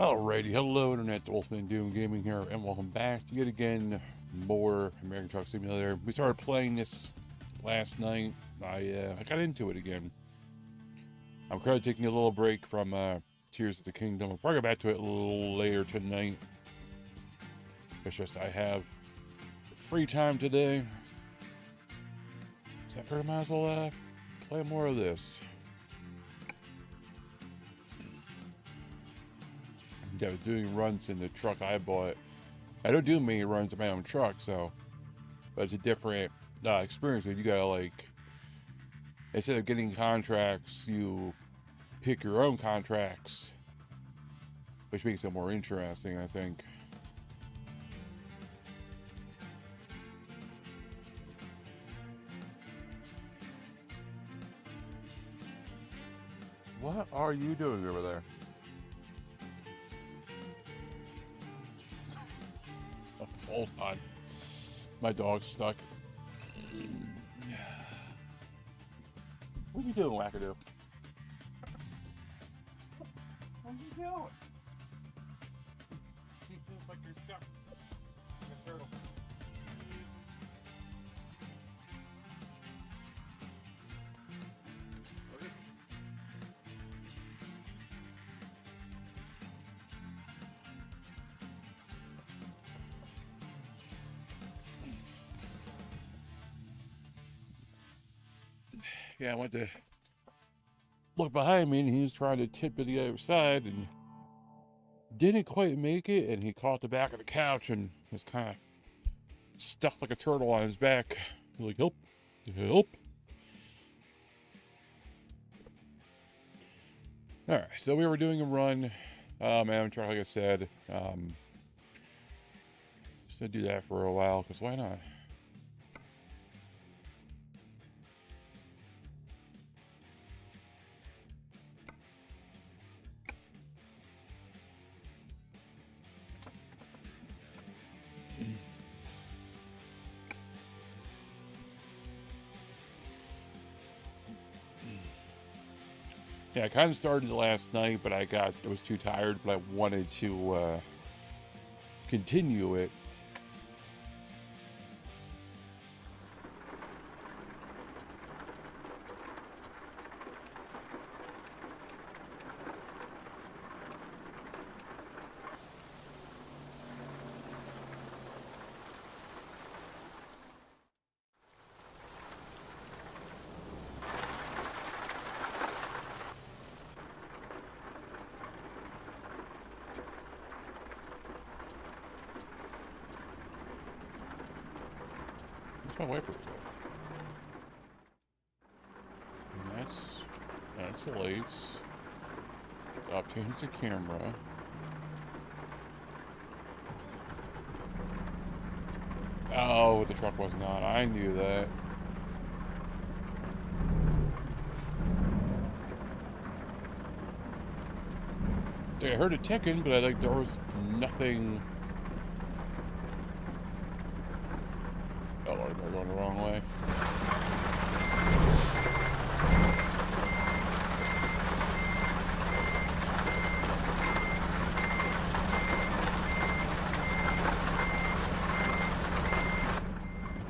Alrighty, hello internet, wolfmandoom gaming here, and welcome back to yet again more American Truck Simulator. We started playing this last night. I got into it again. I'm currently taking a little break from Tears of the Kingdom. I'll probably get back to it a little later tonight. It's just I have free time today, so I figured I might as well play more of this. Yeah, doing runs in the truck I bought. I don't do many runs in my own truck, so, but it's a different experience. You gotta, like, instead of getting contracts, you pick your own contracts, which makes it more interesting, I think. What are you doing over there? Hold on. My dog's stuck. What are you doing, Wackadoo? What are you doing? You feel like you're stuck. Like a turtle. Yeah, I went to look behind me, and he was trying to tip to the other side and didn't quite make it, and he caught the back of the couch and was kind of stuck like a turtle on his back. Like, help, help. Alright, so we were doing a run. I'm trying, like I said, just gonna do that for a while, because why not? Yeah, I kind of started last night, but I was too tired, but I wanted to continue it. My wipers though. And that's the lights. Up change the camera. Oh, the truck wasn't on. I knew that. I heard it ticking, but there was nothing. Oh Lord, they're going the wrong way.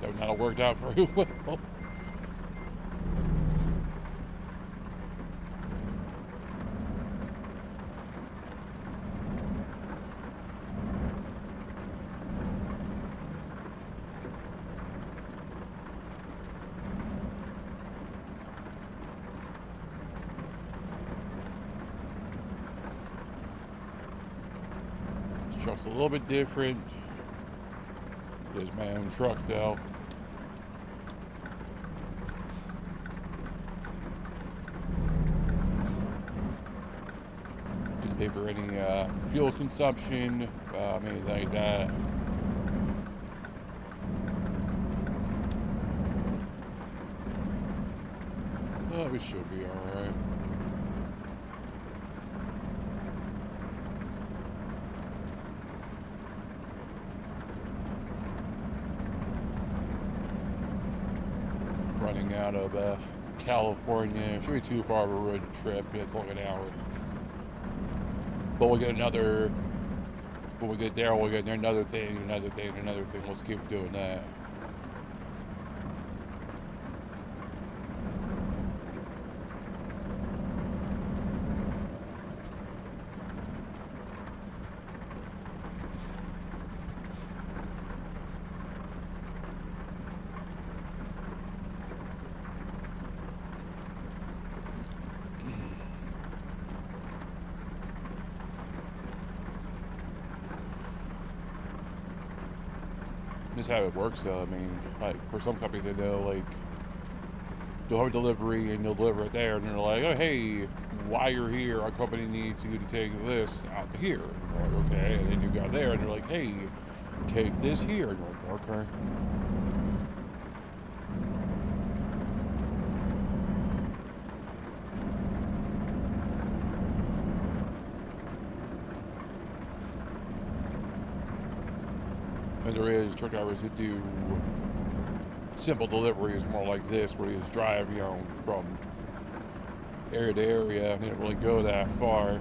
That would not have worked out very well. Truck's a little bit different. It is my own truck though. Didn't pay for any fuel consumption, anything like that. Oh, we should be alright. Running out of California. It shouldn't be too far of a road trip. It's like an hour. But we'll get another. When we get there, we'll get another thing, another thing, another thing. Let's keep doing that. This is how it works, though. I mean, like, for some companies, they know, like, they'll have a delivery and they'll deliver it there, and they're like, oh, hey, while you're here, our company needs you to take this out to here. And you're like, okay. And then you got there, and they're like, hey, take this here. And you're like, okay. And there is truck drivers that do simple deliveries more like this, where you just drive, you know, from area to area, and you don't really go that far.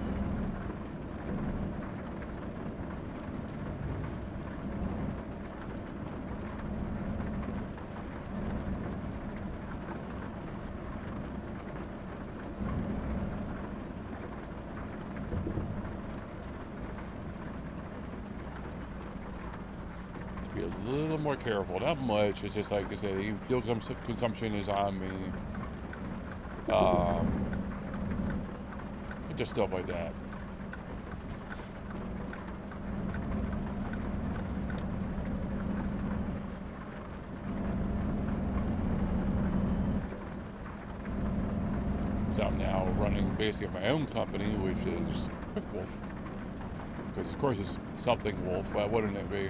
Be a little more careful. Not much. It's just like I said, fuel consumption is on me. Just stuff like that. So I'm now running basically my own company, which is Quick Wolf. Because of course it's something Wolf. Why wouldn't it be?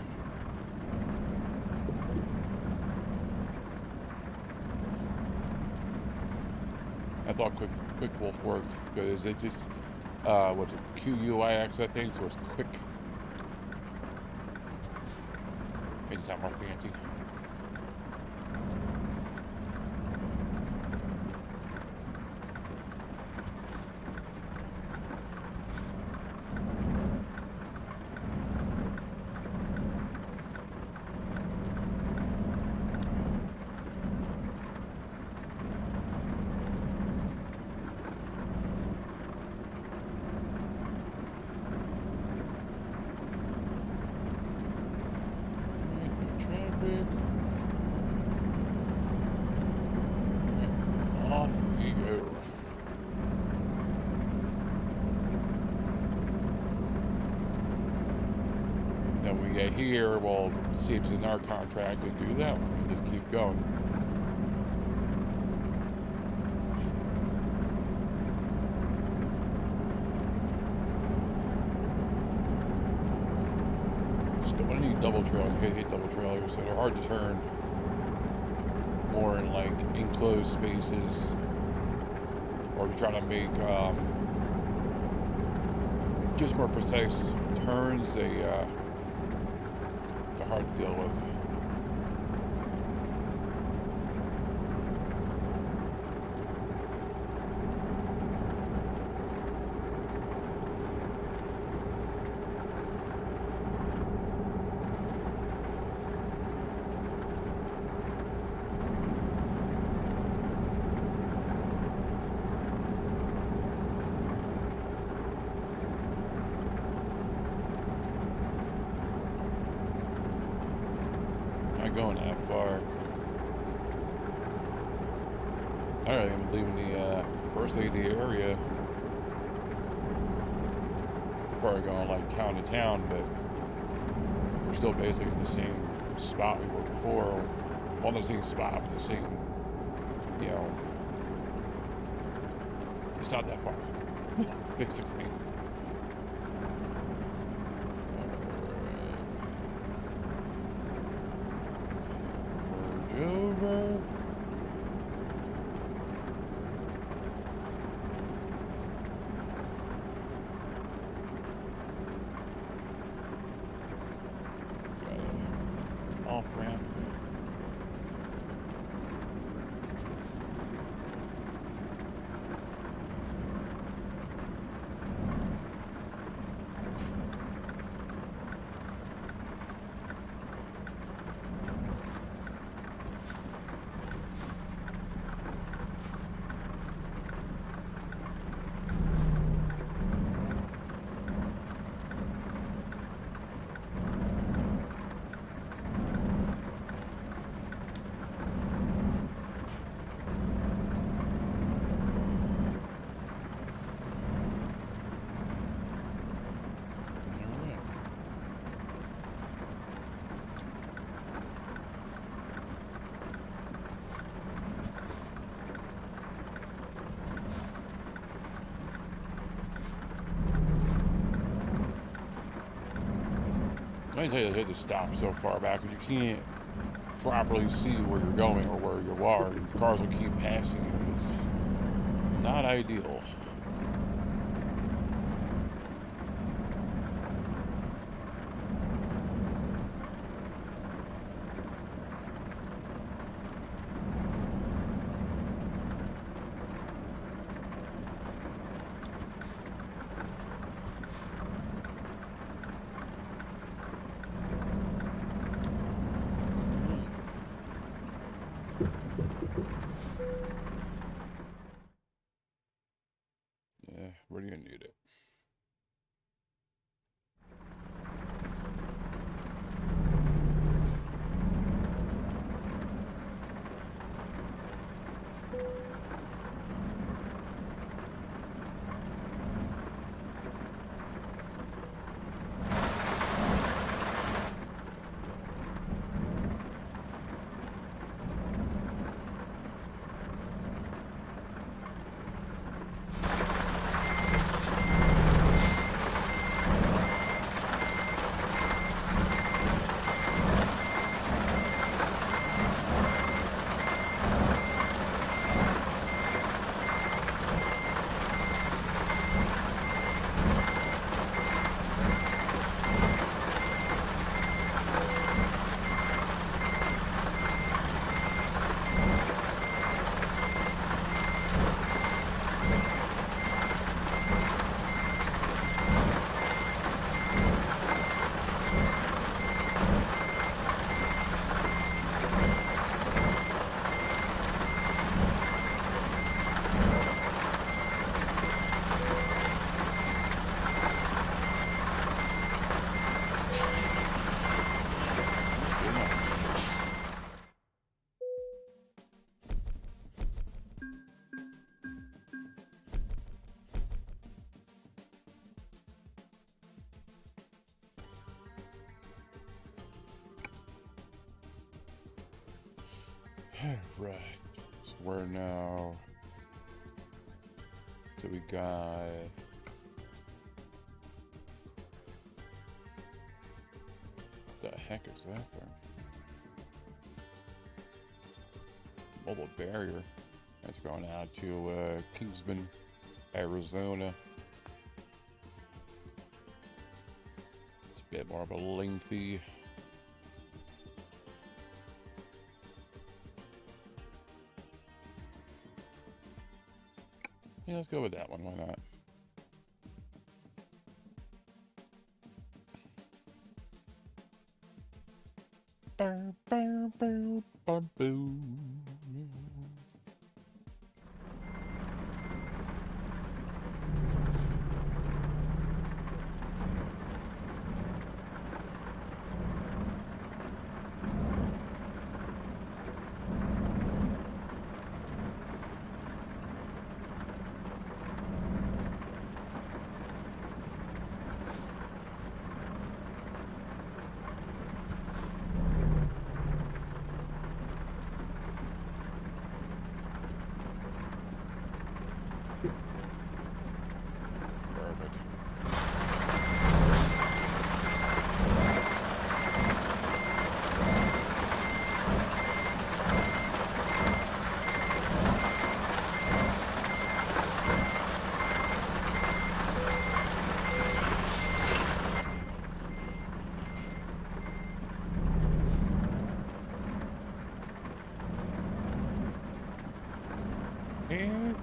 I thought Quick Wolf worked because it's just what's it, QUIX, I think, so it's quick. It just sound more fancy. Off we go. Then we get here, we'll see if it's in our contract and do that one. Just keep going. Just don't want any double trailers. I hate double trailers, so they're hard to turn. More in like enclosed spaces, or if you're trying to make just more precise turns, they're hard to deal with. Not going that far. Alright, I'm leaving the first of the area. Probably going like town to town, but we're still basically in the same spot we were before. Well, not the same spot, but the same, you know, it's not that far, basically. Merge over. Off ramp. I tell you, they had to stop so far back because you can't properly see where you're going or where you are, and cars will keep passing you. It's not ideal. Yeah, where do you need it? Right. So we're now. So we got. What the heck is that thing? Mobile barrier. That's going out to Kingsman, Arizona. It's a bit more of a lengthy. Yeah, let's go with that one. Why not? Bow, bow, bow, bow, bow.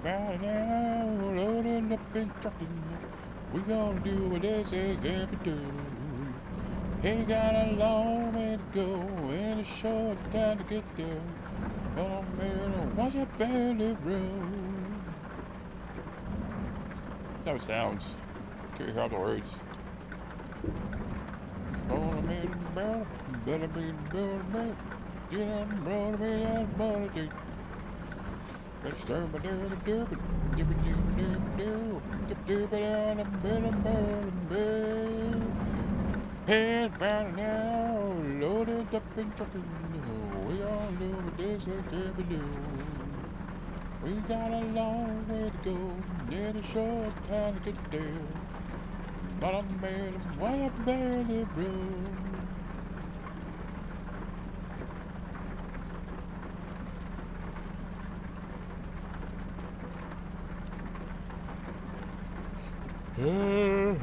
Right now, loading up and trucking. We gonna do what they say can be done. Ain't got a long way to go and a short time to get there. But I'm here to watch a barely road. That's how it sounds. Can't hear all the words. Oh, I'm in the barrel, better be in the barrel, get on the road, be out the money. Head round now, loaded up and trucking. We all know what this can be doing. We got a long way to go, and a short time to get there. But I'm made of what I barely broke. Where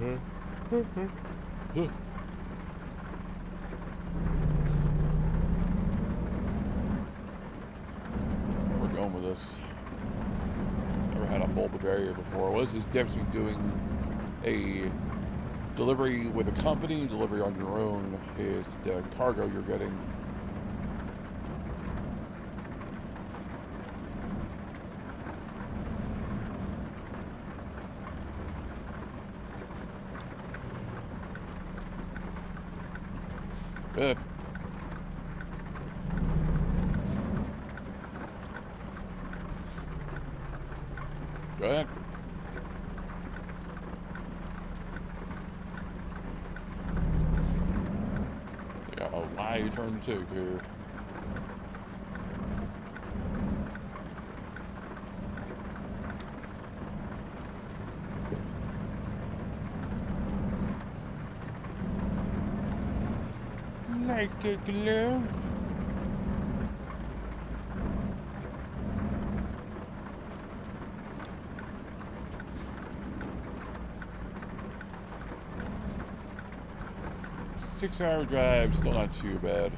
we're going with this. Never had a mobile barrier before. What is this difference between doing a delivery with a company, delivery on your own? Is the cargo you're getting. Good. Go ahead. Yeah, a wide turn to take here. Like a glove. Six-hour drive, still not too bad.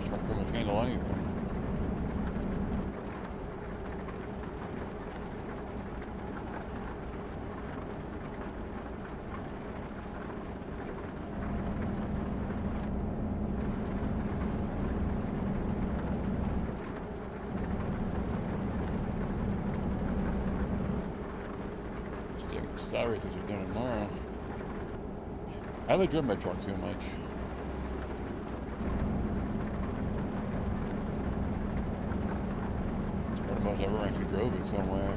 Truck pretty much handle anything. Stick accelerates what you're doing tomorrow. I haven't driven my truck too much. I've ever actually drove it somewhere.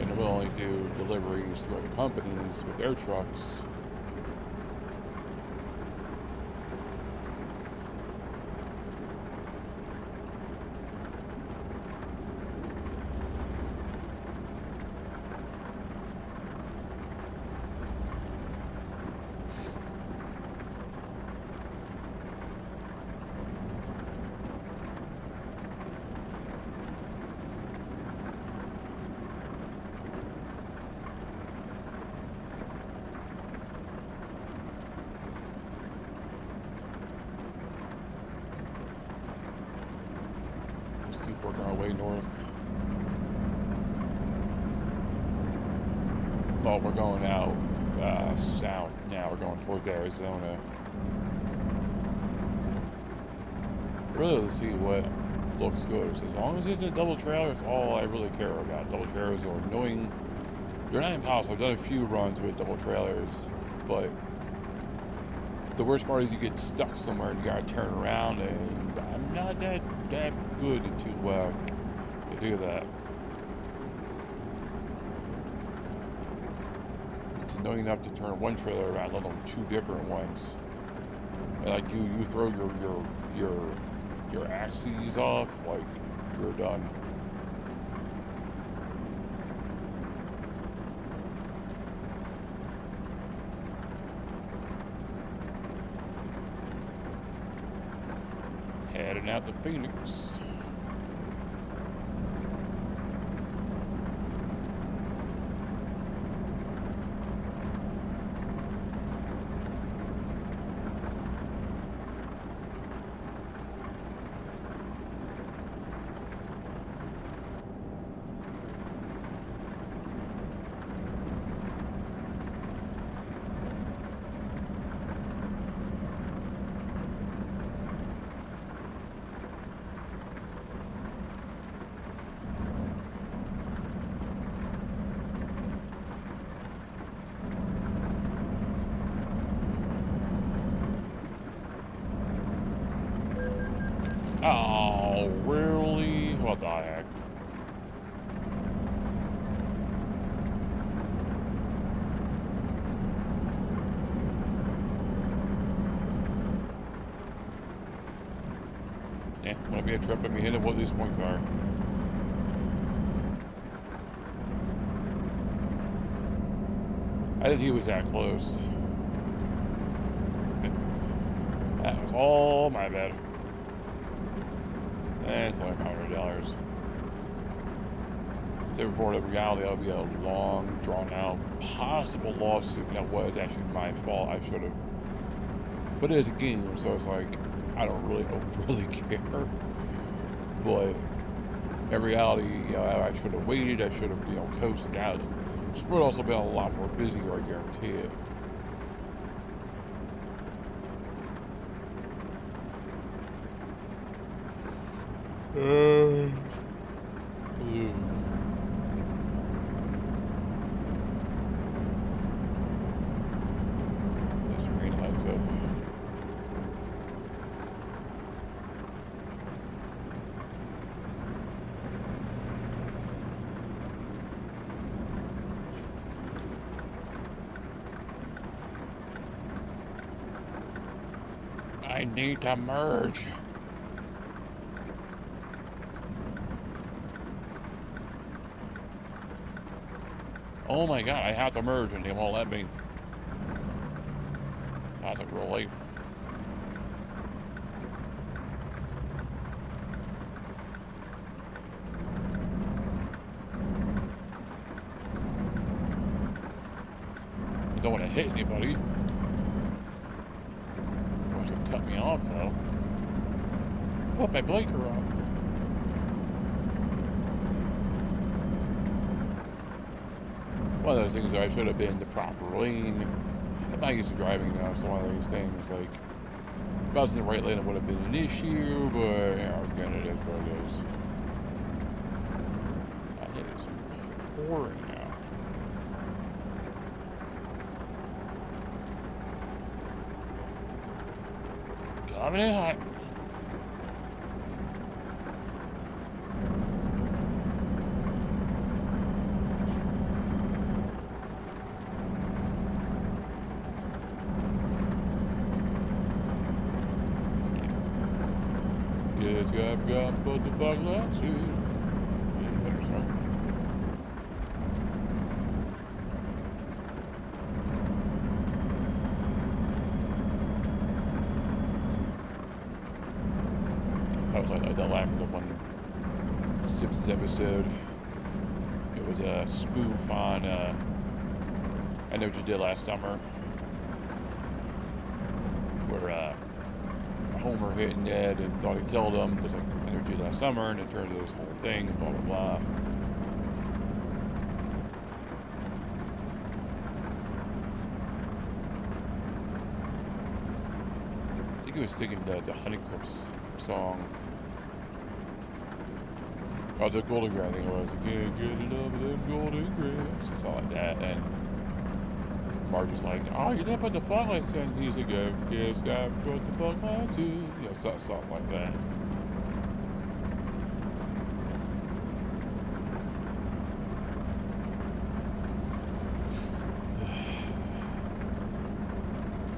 And we'll only do deliveries to other companies with their trucks. Just keep working our way north. Well, we're going out south now. We're going towards Arizona. Really, to see what looks good. As long as it's a double trailer, it's all I really care about. Double trailers are annoying. They're not impossible. I've done a few runs with double trailers, but the worst part is you get stuck somewhere and you gotta turn around, and I'm not that good to do that. It's annoying enough to turn one trailer around, let alone two different ones. And like you throw your axes off, like you're done. Heading out to Phoenix. Oh, really? What the heck? Yeah, wanna be a trip, let me hit it with this point car. I didn't think it was that close. That was all my bad. And it's only $500. So before the reality, that'll be a long, drawn-out, possible lawsuit. That was actually my fault. I should have. But it is a game, so it's like I don't really care. But in reality, I should have waited. I should have, coasted out. This would also been a lot more busier, I guarantee it. This green lights up. I need to merge. Oh my god, I have to merge and they won't let me. That's a relief. I don't want to hit anybody. Wants to cut me off though. Put my blinker on. One of those things that I should have been the proper lane. I'm not used to driving now, so one of these things, like, if I was in the right lane, it would have been an issue, but, again, it is what it is. It is pouring now. Coming in hot. I forgot what the fuck that's it. Yeah, better start. I was like that last one Simpsons episode. It was a spoof on I Know What You Did Last Summer. Where Homer hit Ned and thought he killed him because like energy last summer, and it turned into this whole thing and blah blah blah. I think he was singing the Honeycrisp song. Oh, the Golden Grapes, I think it was. I can't get enough of them Golden Grapes. It's all like that. And Marge is like, oh, you didn't put the fog lights in. He's like, yes, I put the fog lights in. You know, something like that.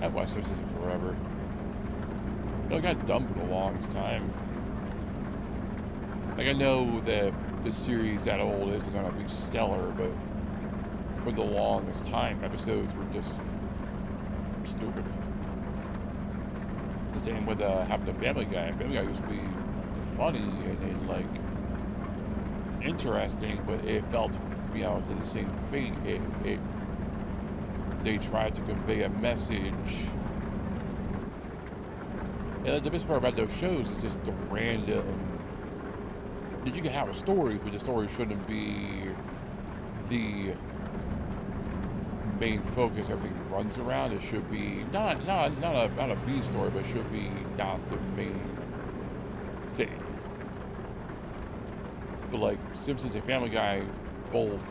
I've watched this forever. I got dumb for the longest time. Like, I know that the series that old isn't going to be stellar, but for the longest time, episodes were just stupid. The same with happened to Family Guy. Family Guy used to be funny and like interesting, but it felt, to the same fate. They tried to convey a message. And the best part about those shows is just the random. You can have a story, but the story shouldn't be the main focus. Everything runs around. It should be not a B story, but it should be not the main thing. But like Simpsons and Family Guy, both,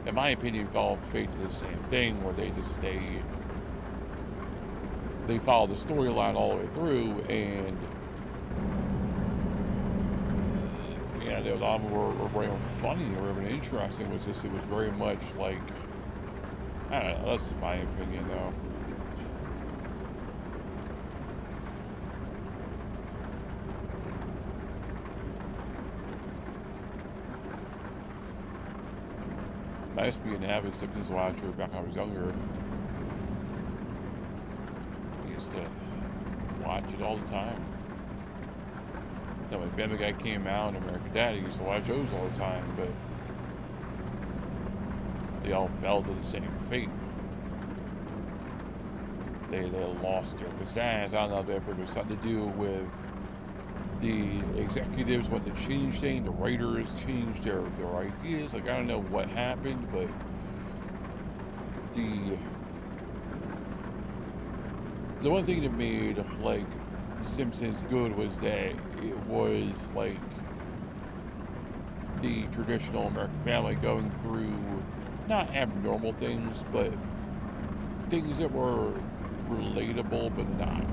in my opinion, fall fate to the same thing, where they just they follow the storyline all the way through, and yeah, a lot of them were very funny or even interesting. It was just, it was very much like, I don't know, that's my opinion though. I used to be an avid Simpsons watcher back when I was younger. I used to watch it all the time. Then when Family Guy came out and American Dad, I used to watch those all the time, but they all fell to the same fate. They lost their pizzazz. I don't know if it was something to do with the executives wanted to change things, the writers changed their ideas. Like, I don't know what happened, but the one thing that made, like, Simpsons good was that it was, like, the traditional American family going through not abnormal things, but things that were relatable but not.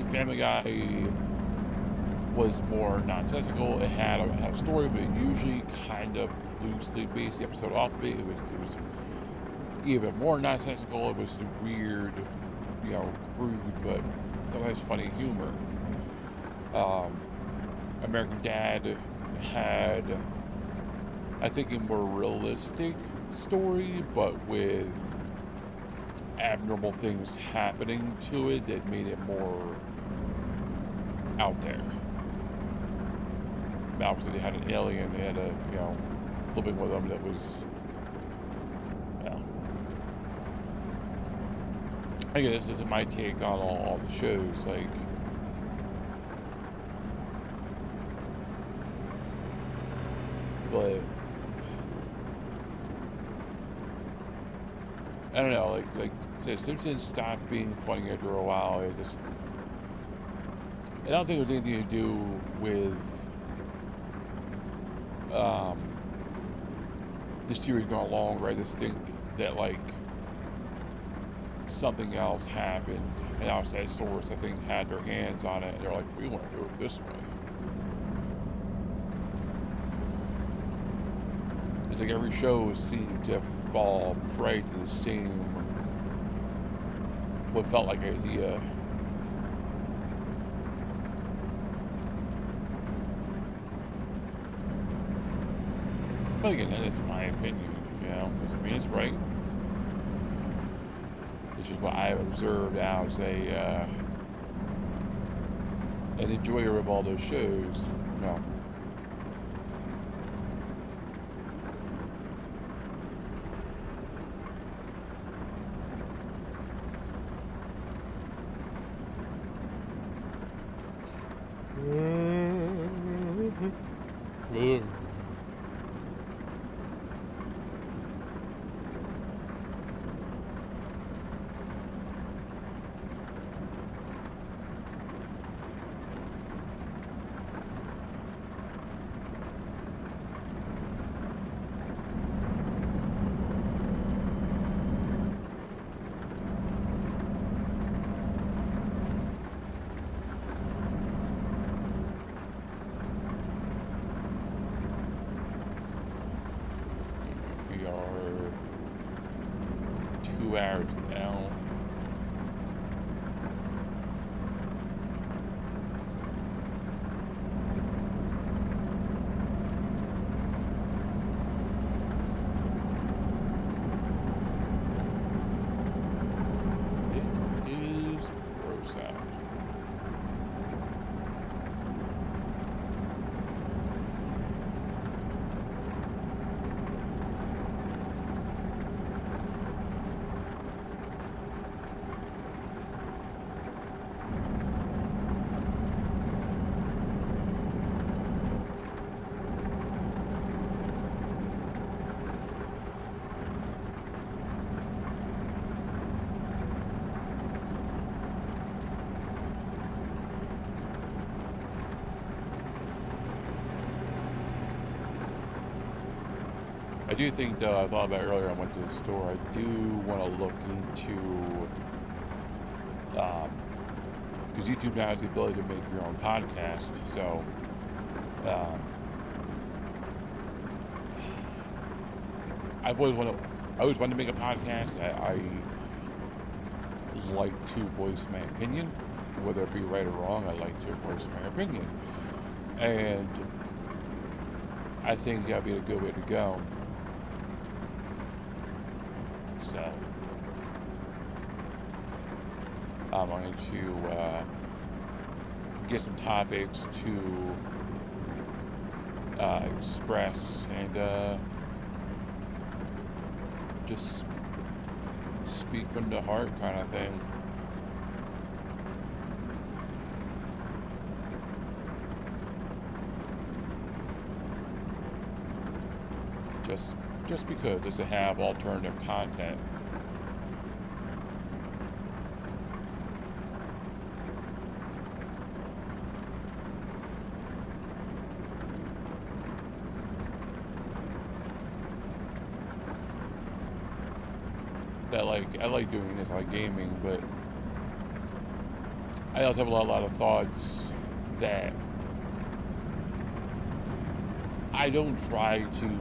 Family Guy was more nonsensical. It had a story, but it usually kind of loosely based the episode off of it. It was even more nonsensical. It was weird, you know, crude, but sometimes funny humor. American Dad had, I think, a more realistic story, but with abnormal things happening to it that made it more out there. Obviously, they had an alien, they had a, you know, living with them that was, you know. I guess this is my take on all the shows, like, but I don't know, like I said, Simpsons stopped being funny after a while. I don't think it was anything to do with the series going along, right? I just think that, like, something else happened, and outside source, I think, had their hands on it, and they're like, we want to do it this way. It's like every show seemed to fall prey to the same, what felt like idea. But again, that's my opinion, you know, doesn't mean it's right. It's just what I've observed as an enjoyer of all those shows, you know. We are 2 hours now. It is gross out. I do think, though, I thought about it earlier, I went to the store, I do want to look into because YouTube now has the ability to make your own podcast. So, I always wanted to make a podcast. I like to voice my opinion, whether it be right or wrong. I like to voice my opinion, and I think that'd be a good way to go. So, I'm going to get some topics to express and just speak from the heart kind of thing. Just because, just to have alternative content. I like doing this, I like gaming, but I also have a lot of thoughts that I don't try to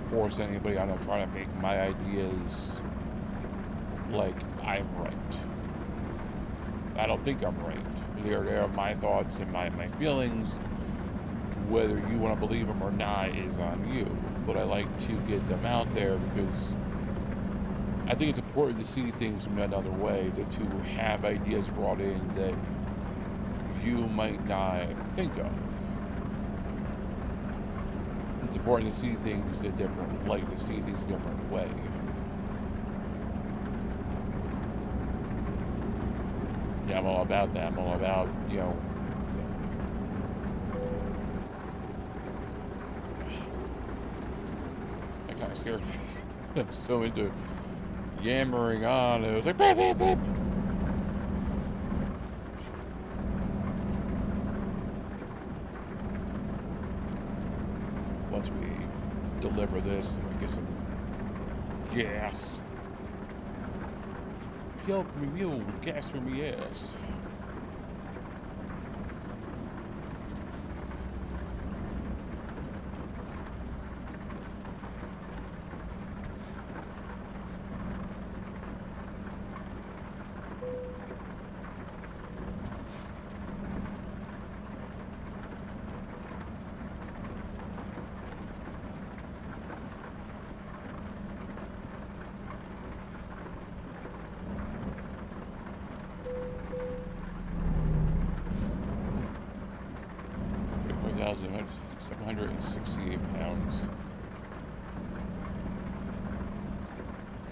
force anybody. I don't try to make my ideas like I'm right. I don't think I'm right. They are my thoughts and my feelings. Whether you want to believe them or not is on you. But I like to get them out there because I think it's important to see things from another way, to have ideas brought in that you might not think of. It's important to see things in a different light, to see things a different way. Yeah, I'm all about that. I'm all about, that kind of scared me. I'm so into yammering on. It was like, beep, beep, beep. Once we deliver this and we get some gas. Fuel from me mule, gas from me ass. It's 768 pounds.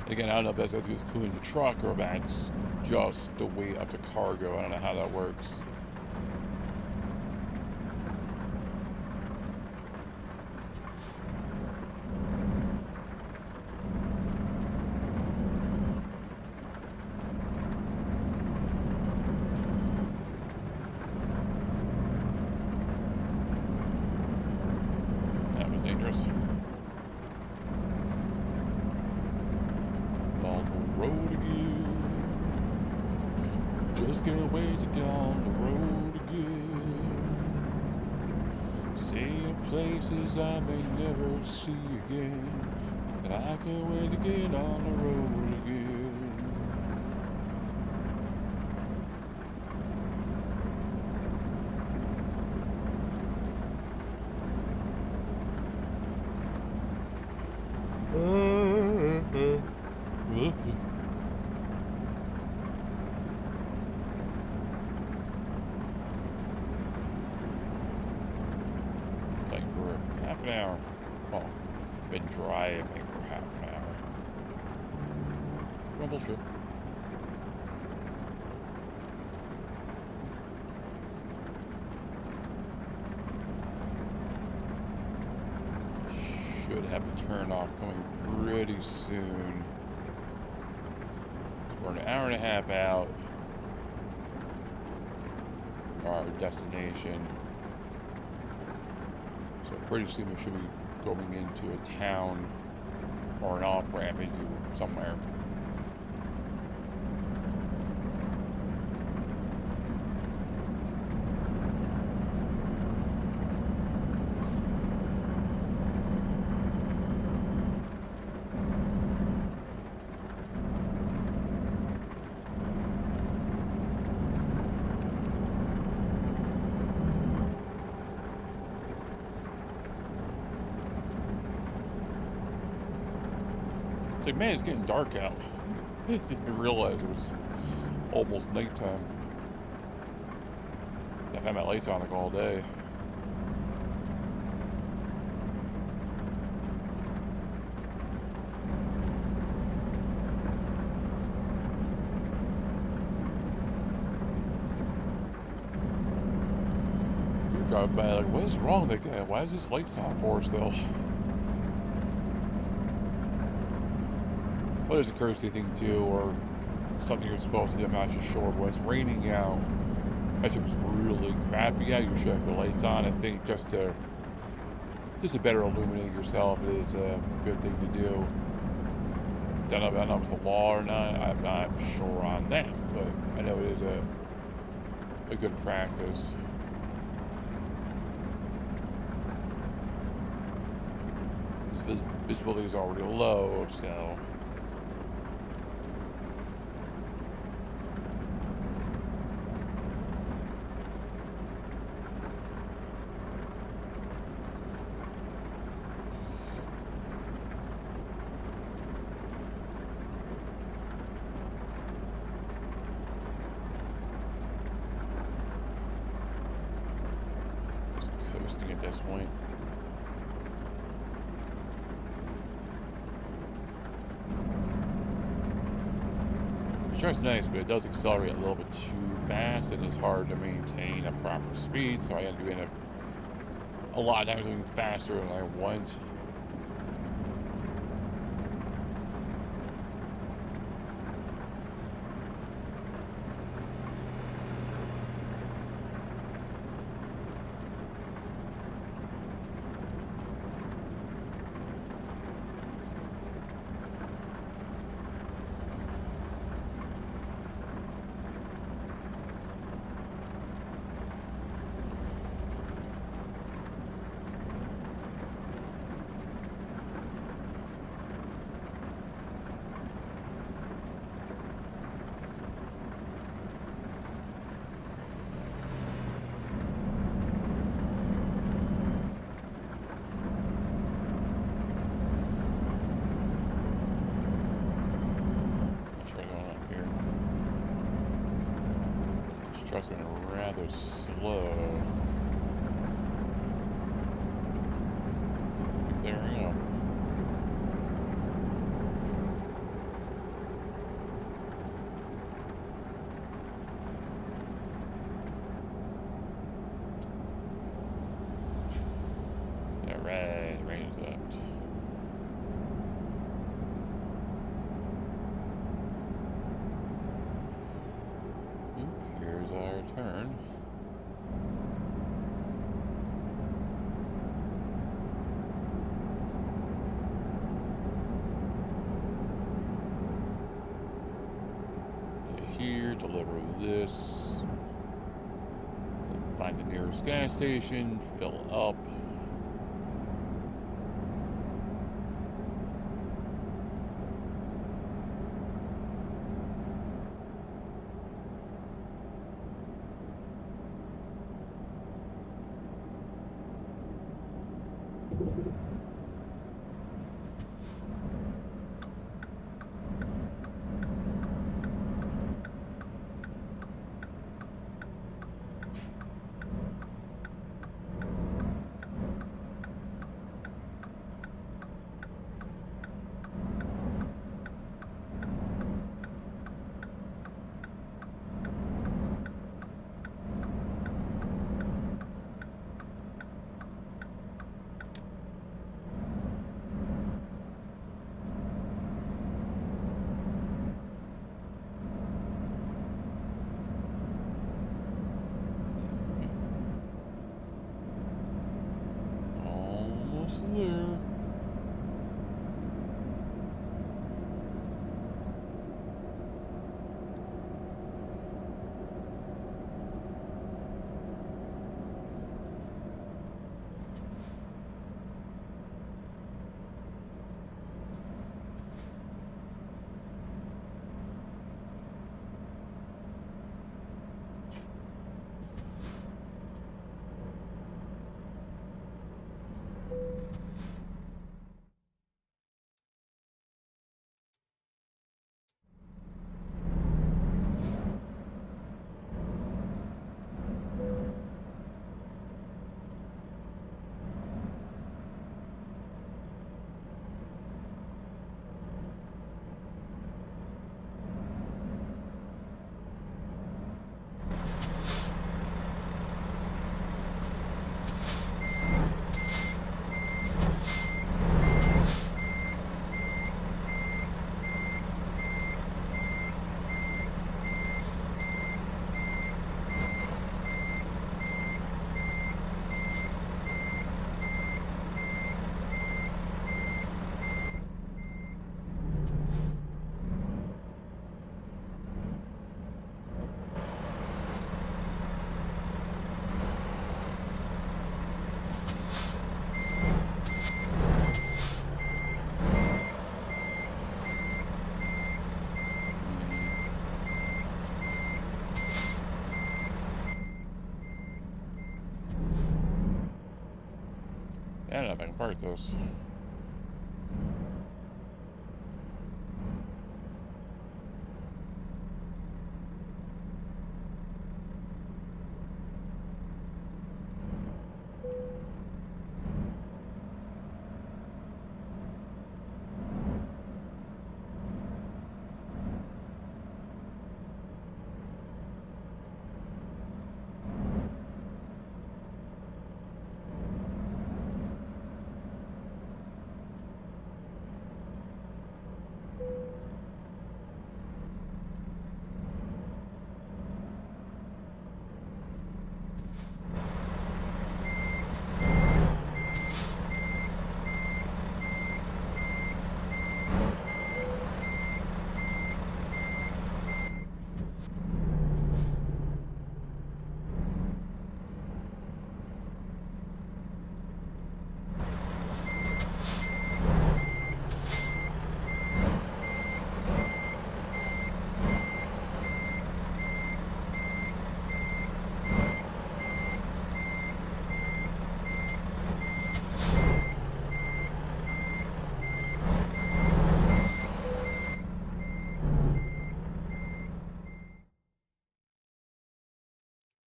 Again, I don't know if that's including the truck or if that's just the weight of the cargo. I don't know how that works. Dangerous. On the road again. Just can't wait to get on the road again. Seeing places I may never see again. But I can't wait to get on the road again. Like for half an hour. Well, been driving for half an hour. Rumble strip. Should have a turn off coming pretty soon. We're an hour and a half out from our destination. So pretty soon we should be going into a town or an off-ramp into somewhere. It's like, man, it's getting dark out. I didn't realize it was almost nighttime. I've had my lights on like all day. You're driving by like, what is wrong with that guy? Why is his lights on for still? Well, there's a courtesy thing too, or something you're supposed to do. I'm not just sure. But when it's raining out, actually it was really crappy out, you should have your lights on. I think just to better illuminate yourself, it is a good thing to do. I don't know if it's a law or not. I'm not sure on that, but I know it is a good practice. Visibility is already low, so. Coasting at this point. The truck's nice, but it does accelerate a little bit too fast, and it's hard to maintain a proper speed, so I end up doing a lot of times going faster than I want. Truck's been rather slow. Clearing up. Alright, the rain is up. Here's our turn. Get here, deliver this. Find the nearest gas station, fill up. There. I don't know if I can park those.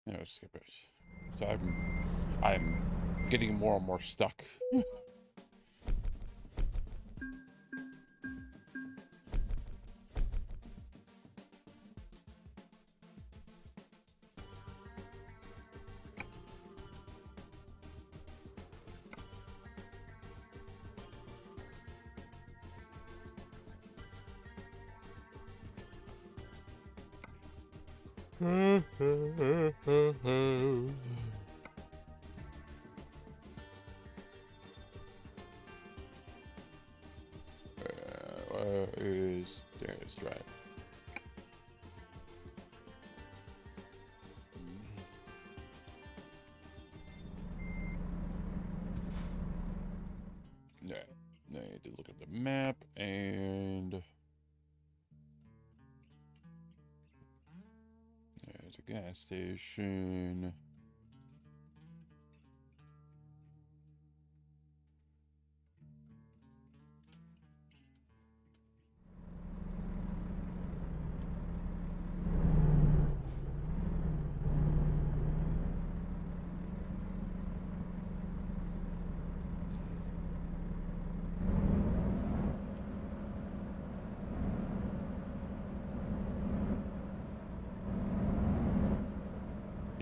No, skip it. So I'm getting more and more stuck. There's drive. Yeah, I need to look at the map and there's a gas station.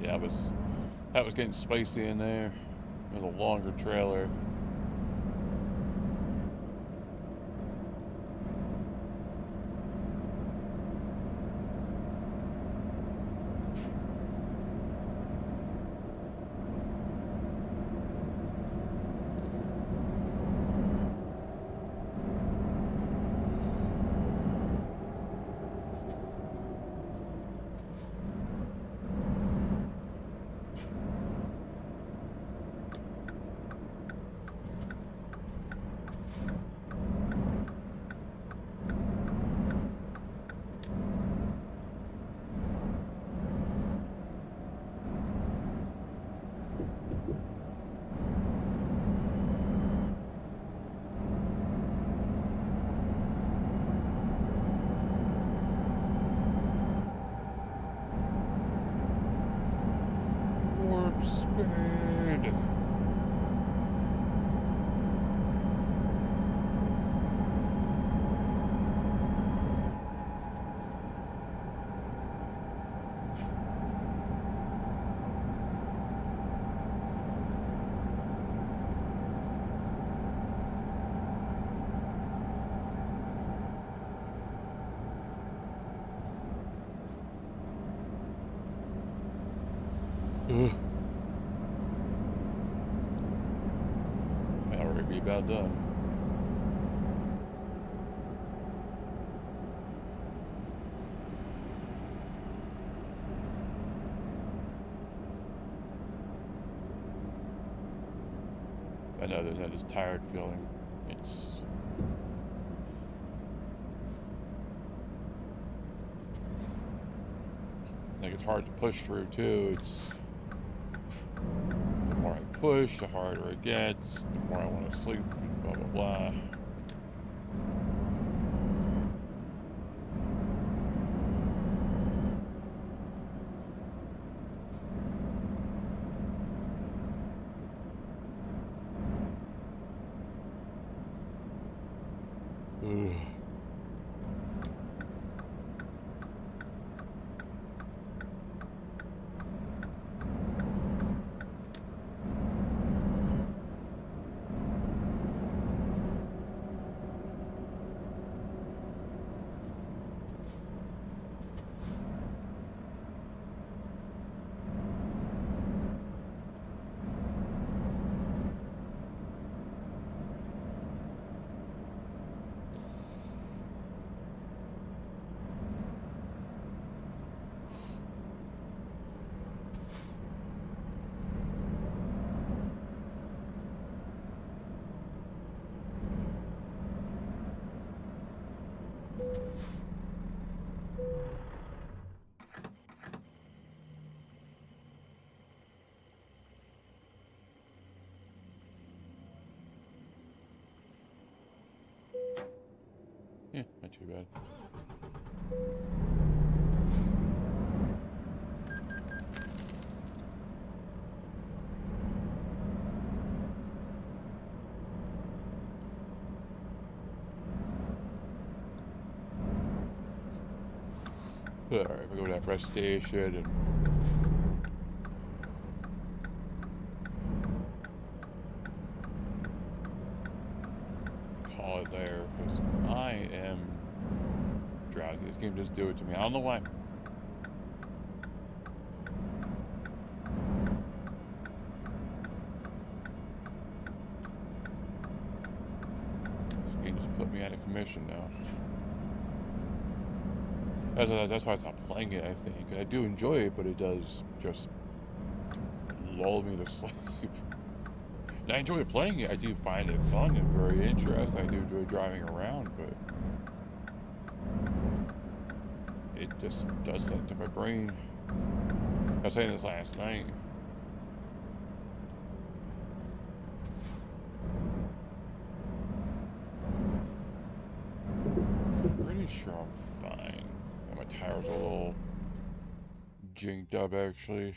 Yeah, that was getting spicy in there. It was a longer trailer. Warp speed. Ugh. Now we're gonna be about done. I know that is tired feeling. It's like it's hard to push through too. The more I push, the harder it gets, the more I want to sleep, blah, blah, blah. Ugh. Yeah, not too bad. Alright, we go to that rest station and call it there, because I am drowsy. This game just do it to me. I don't know why. This game just put me out of commission now. That's why I stopped playing it, I think. I do enjoy it, but it does just lull me to sleep. And I enjoy playing it. I do find it fun and very interesting. I do enjoy driving around, but it just does that to my brain. I was saying this last night. Pretty sure I'm fine. And my tires are a little jinked up, actually.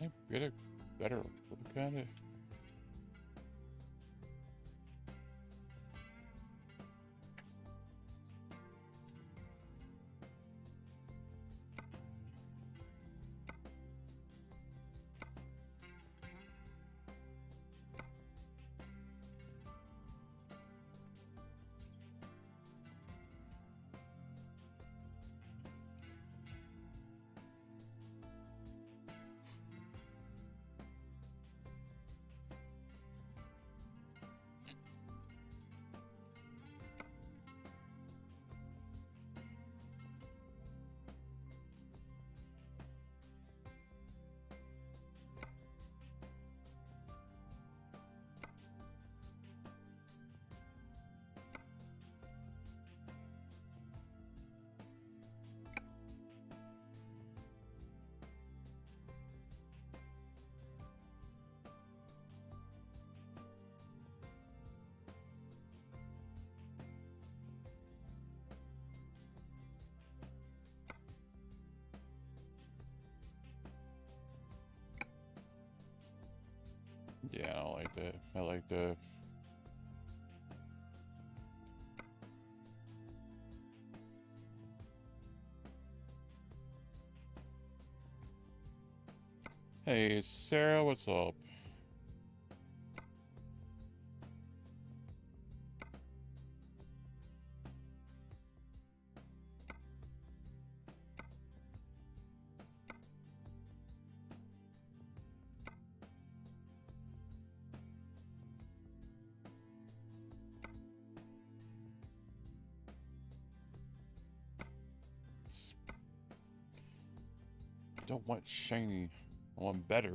I get a better look at it. Yeah, I like that. I like that. Hey, Sarah, what's up? I don't want shiny. I want better.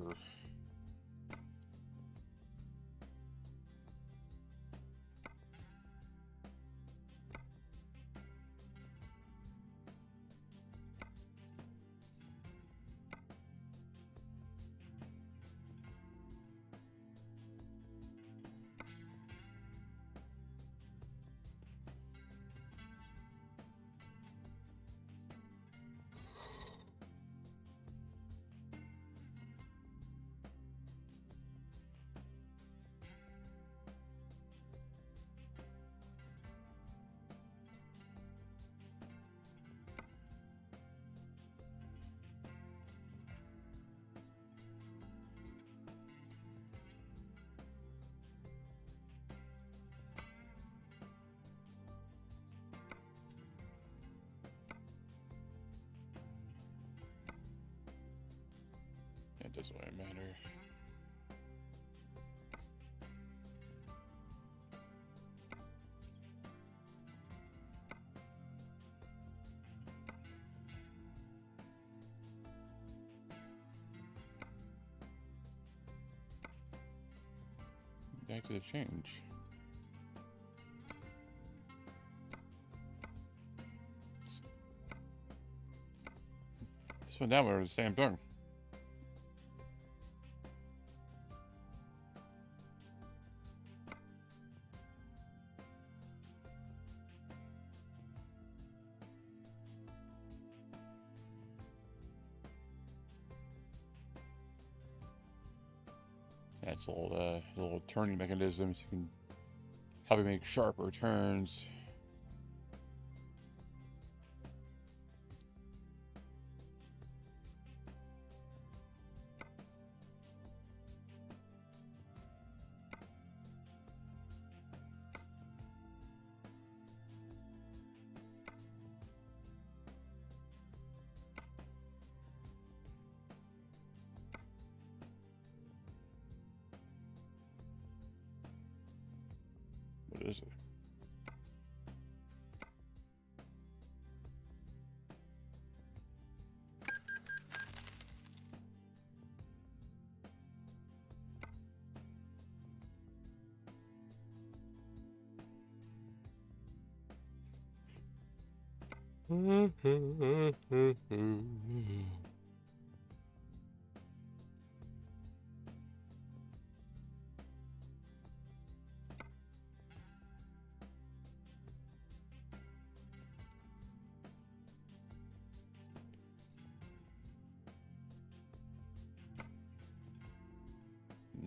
It doesn't really matter. Back to the change. This one down were the same thing. That's little turning mechanisms. You can help you make sharper turns. What is it?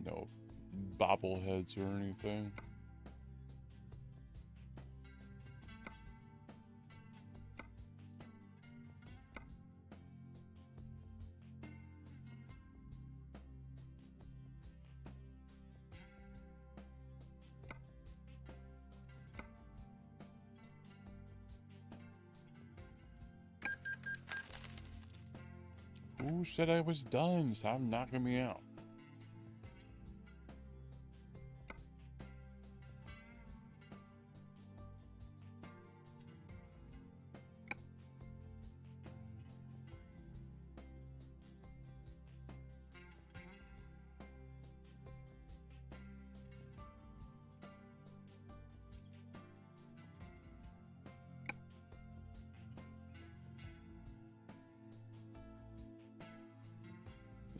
No bobbleheads or anything. Who said I was done? Stop knocking me out.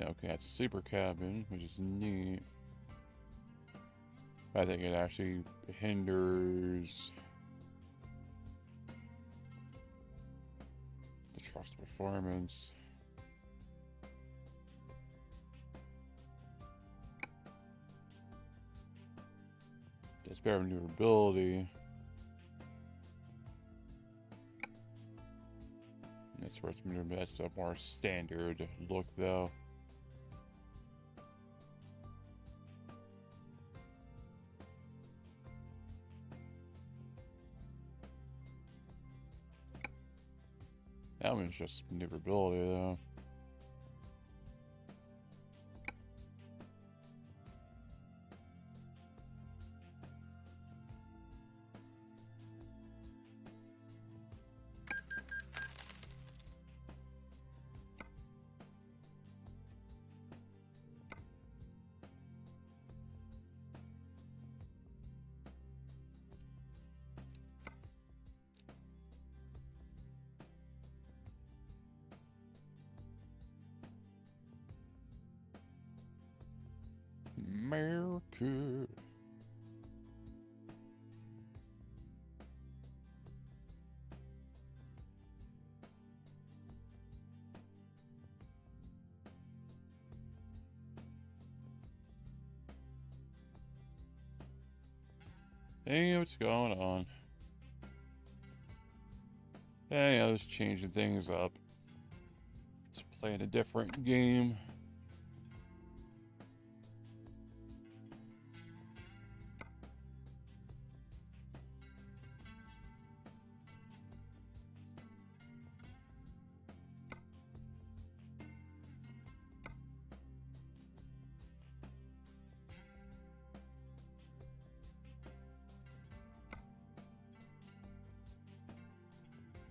Okay, it's a sleeper cabin, which is neat. I think it actually hinders the truck's performance. It's better maneuverability. That's where it's maneuverability. That's a more standard look, though. That one's just maneuverability, though. America. Hey, what's going on? Hey, I was changing things up. Let's play in a different game.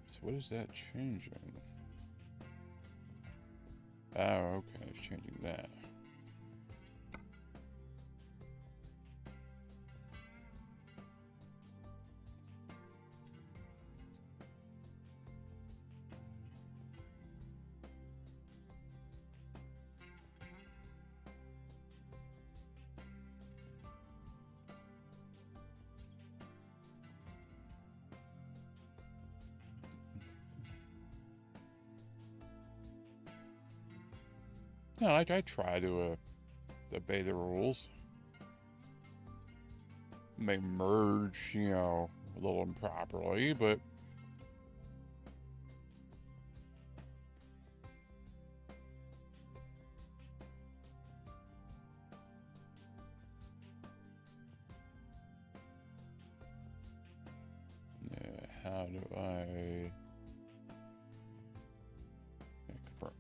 So what is that changing? Oh, okay, it's changing that. No, I try to obey the rules. May merge, you know, a little improperly, but yeah, how do I confirm?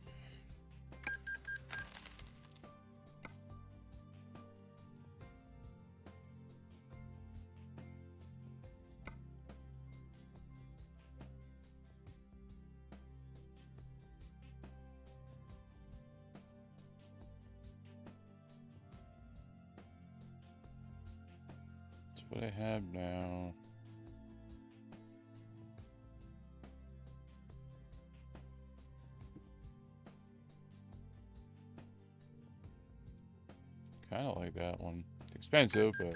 That's what I have now. Kind of like that one. It's expensive, but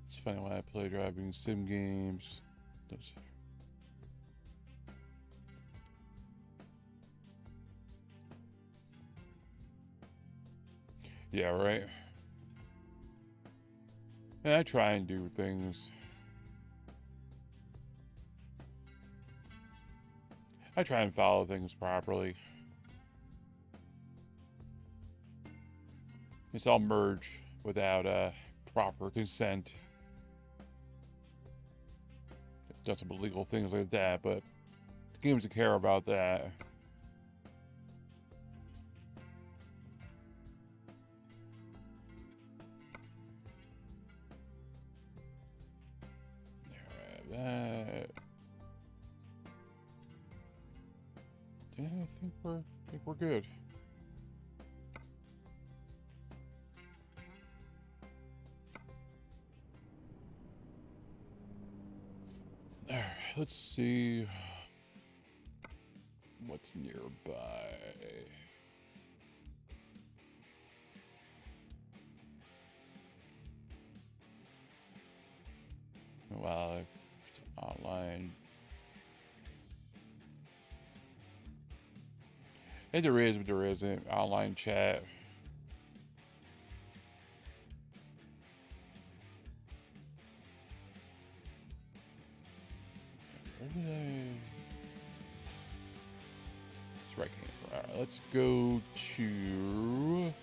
it's funny when I play driving sim games. Those... Yeah, right. And I try and do things. I try and follow things properly. It's all merge without proper consent. Done some illegal things like that, but the games that care about that. That. Yeah, I think we're good. Alright, let's see what's nearby. Well, it's online. If there is, but there isn't. Online chat. Where did I? It's right here. Alright, let's go to.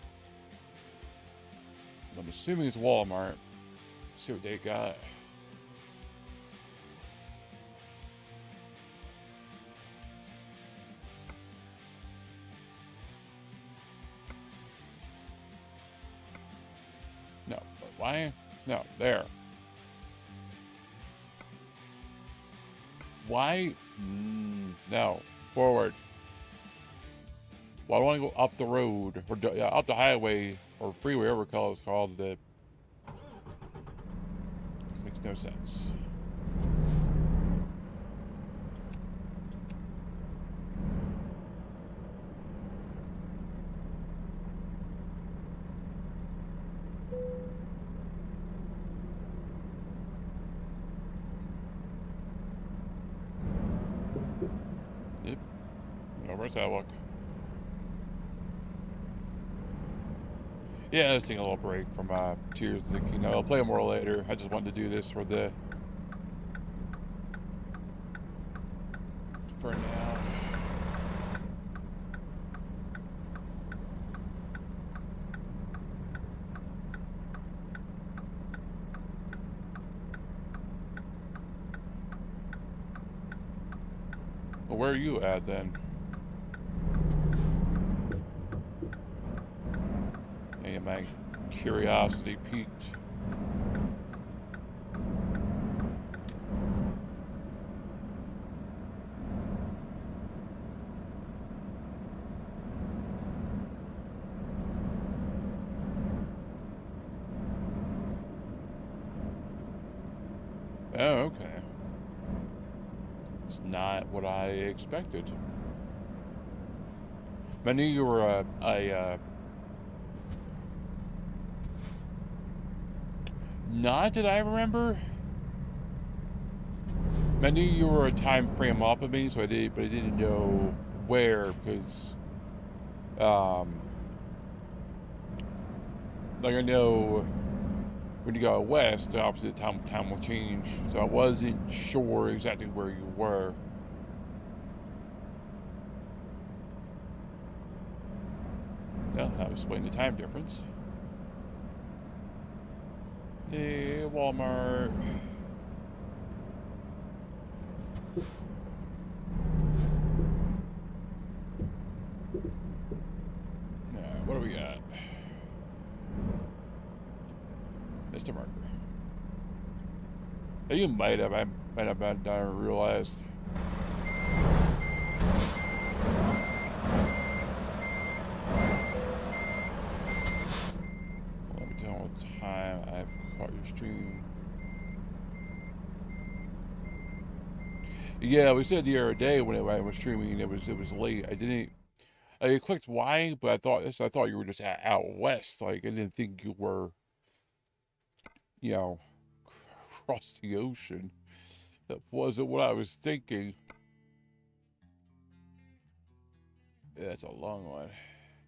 I'm assuming it's Walmart. See what they got. No, but why? No, there. Why? No, forward. Well, I want to go up the road, or up the highway, or freeway, whatever it's called. That makes no sense. Yep. Oh, where's that look? Yeah, let's take a little break from Tears of the Kingdom. I'll play more later. I just wanted to do this for now. Well, where are you at then? Hey, my curiosity piqued. Oh, okay. It's not what I expected. I knew you were not that I remember. I knew you were a time frame off of me, so I did, but I didn't know where because, like I know when you go west, obviously the time will change. So I wasn't sure exactly where you were. Well, that was explaining the time difference. Hey, Walmart. What do we got? Mr. Marker. You might have. I might have been down and realized. Let me tell you what time I've caught your stream. Yeah, we said the other day when I was streaming, it was late. I clicked Y, but I thought you were just out west. Like I didn't think you were, you know, across the ocean. That wasn't what I was thinking. Yeah, that's a long one.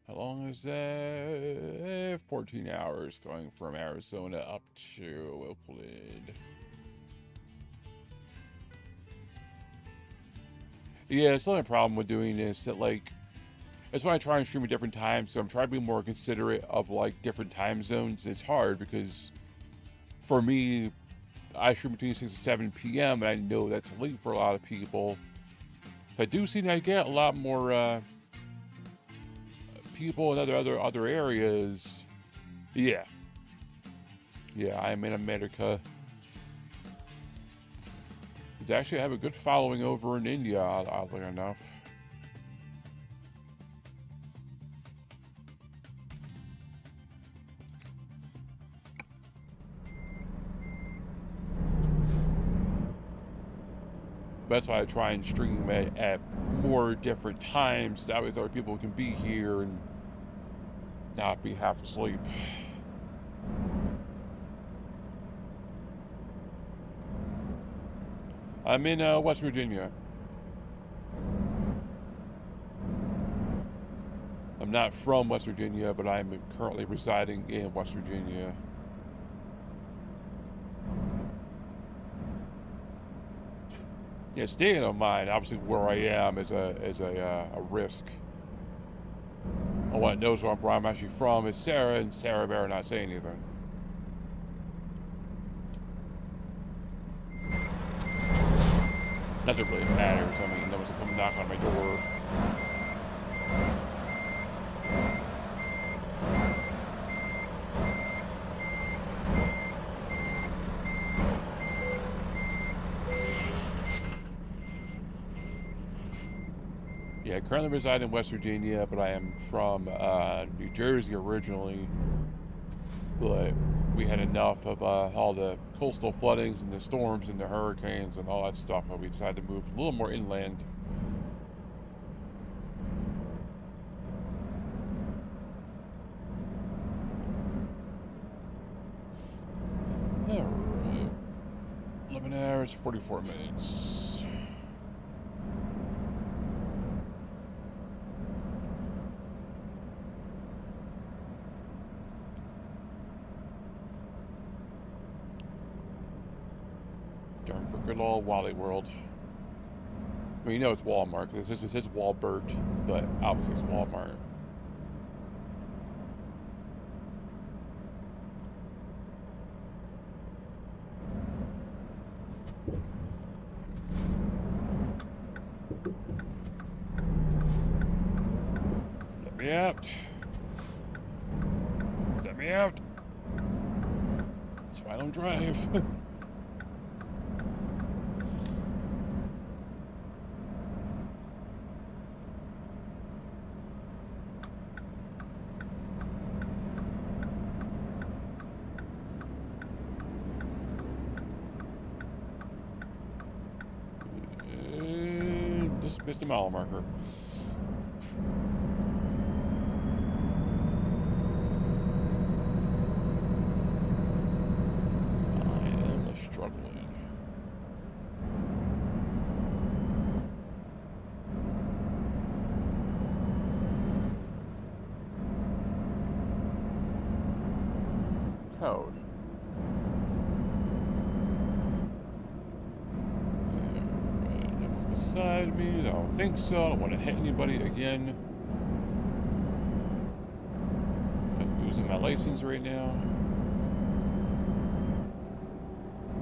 How long is that? 14 hours going from Arizona up to Oakland. Yeah, it's the only problem with doing this that like that's why I try and stream at different times. So I'm trying to be more considerate of like different time zones. It's hard because for me, I stream between 6 and 7 p.m. and I know that's late for a lot of people. I do see that I get a lot more people in other areas. Yeah, I'm in America. Because actually I have a good following over in India, oddly enough. That's why I try and stream at more different times. That way other people can be here and not be half asleep. I'm in West Virginia. I'm not from West Virginia, but I'm currently residing in West Virginia. Yeah, staying on mine, obviously where I am is a risk. All one knows where I'm actually from is Sarah, and Sarah better not say anything. Not that it really matters. I mean, no one's gonna come knock on my door. Yeah, I currently reside in West Virginia, but I am from New Jersey originally. But we had enough of all the coastal floodings and the storms and the hurricanes and all that stuff, but we decided to move a little more inland. Alright. 11 hours, 44 minutes. For good old Wally World. I mean, you know it's Walmart, because this is Walbert, but obviously it's Walmart. Let me out. Let me out. That's why I don't drive. Just missed a mile marker. I am struggling. Code. Beside me, I don't think so. I don't want to hit anybody again. I'm losing my license right now.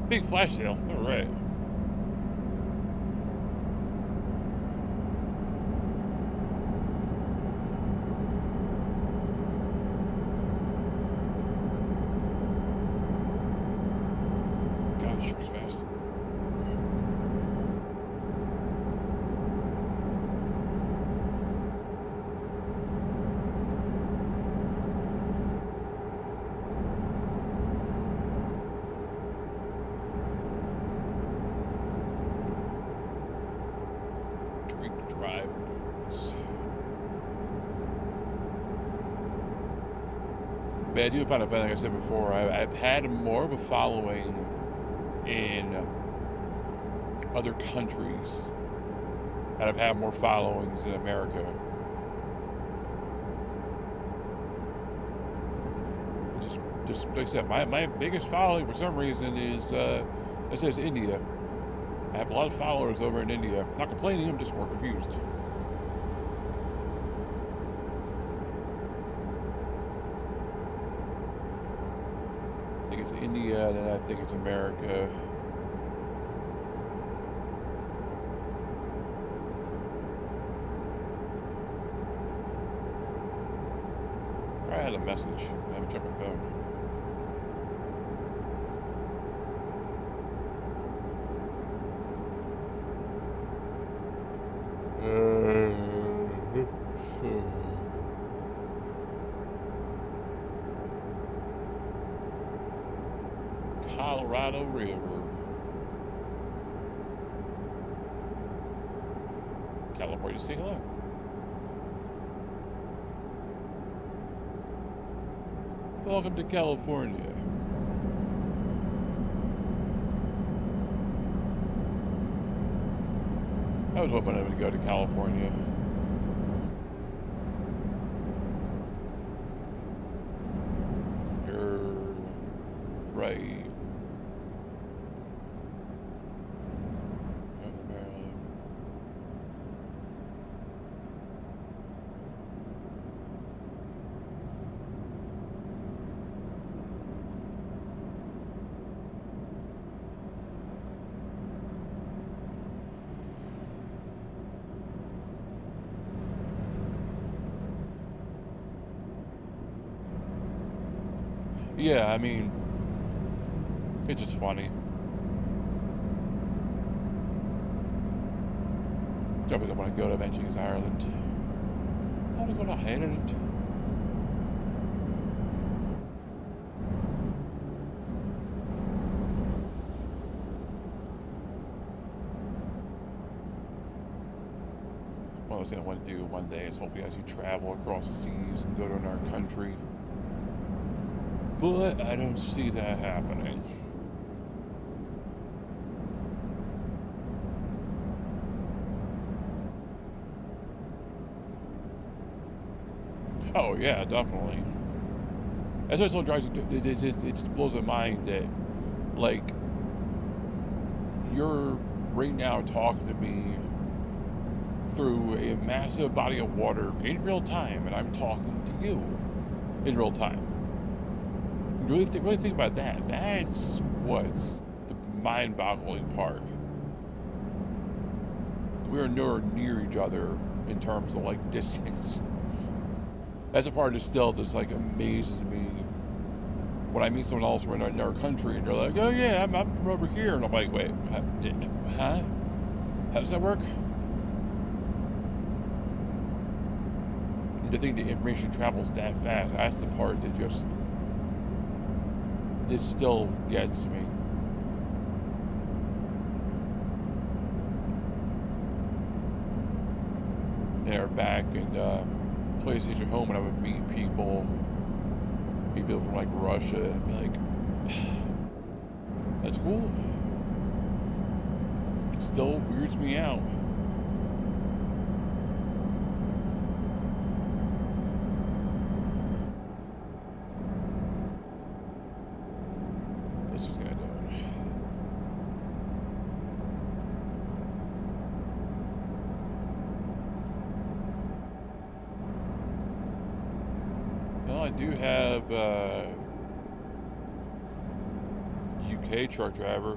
Big flash sale. All right. God, it sure is fast. But I do find it funny, like I said before, I've had more of a following in other countries, and I've had more followings in America. Just like I said, my biggest following for some reason is it says India. I have a lot of followers over in India. I'm not complaining, I'm just more confused. I think it's India, and then I think it's America. I had a message. I haven't checked my phone. Colorado River. or just say hello. Welcome to California. I was hoping I would go to California. You're right. Yeah, I mean, it's just funny. The place I want to go to eventually is Ireland. I want to go to Ireland. One of those things I want to do one day is hopefully actually travel across the seas and go to another country. But I don't see that happening. Oh yeah, definitely. That's why someone drives. It just blows my mind that, like, you're right now talking to me through a massive body of water in real time, and I'm talking to you in real time. Really think about that. That's what's the mind-boggling part. We're nowhere near each other in terms of like distance. That's a part that still just like amazes me when I meet someone else from another country and they're like, "Oh yeah, I'm from over here," and I'm like, "Wait, huh? How does that work?" And to think the information travels that fast—that's the part that just. This still gets me. And they're back in PlayStation Home, and I would meet people from like Russia, and be like, "That's cool." It still weirds me out. Let's just get it done. Well, I do have UK truck driver.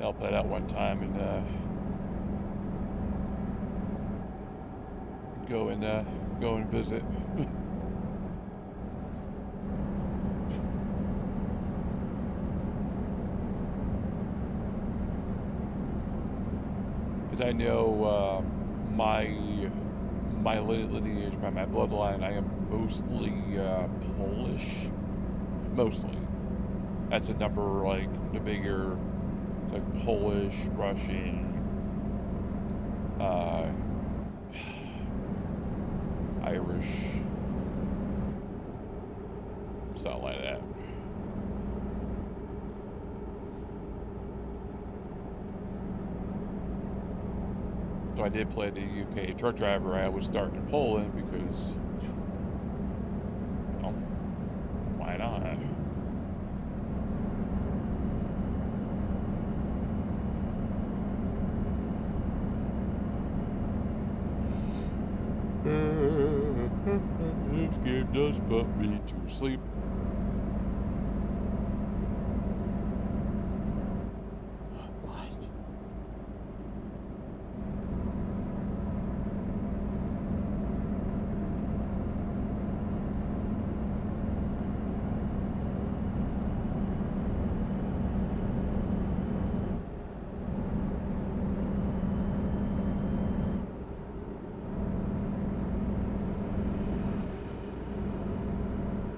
I'll play that one time and go and visit. Because I know my lineage, my bloodline, I am mostly Polish. Mostly. That's a number like the bigger. It's like Polish, Russian, Irish, something like that. So I did play the UK truck driver. I was starting in Poland because, well, why not? This game does put me to sleep.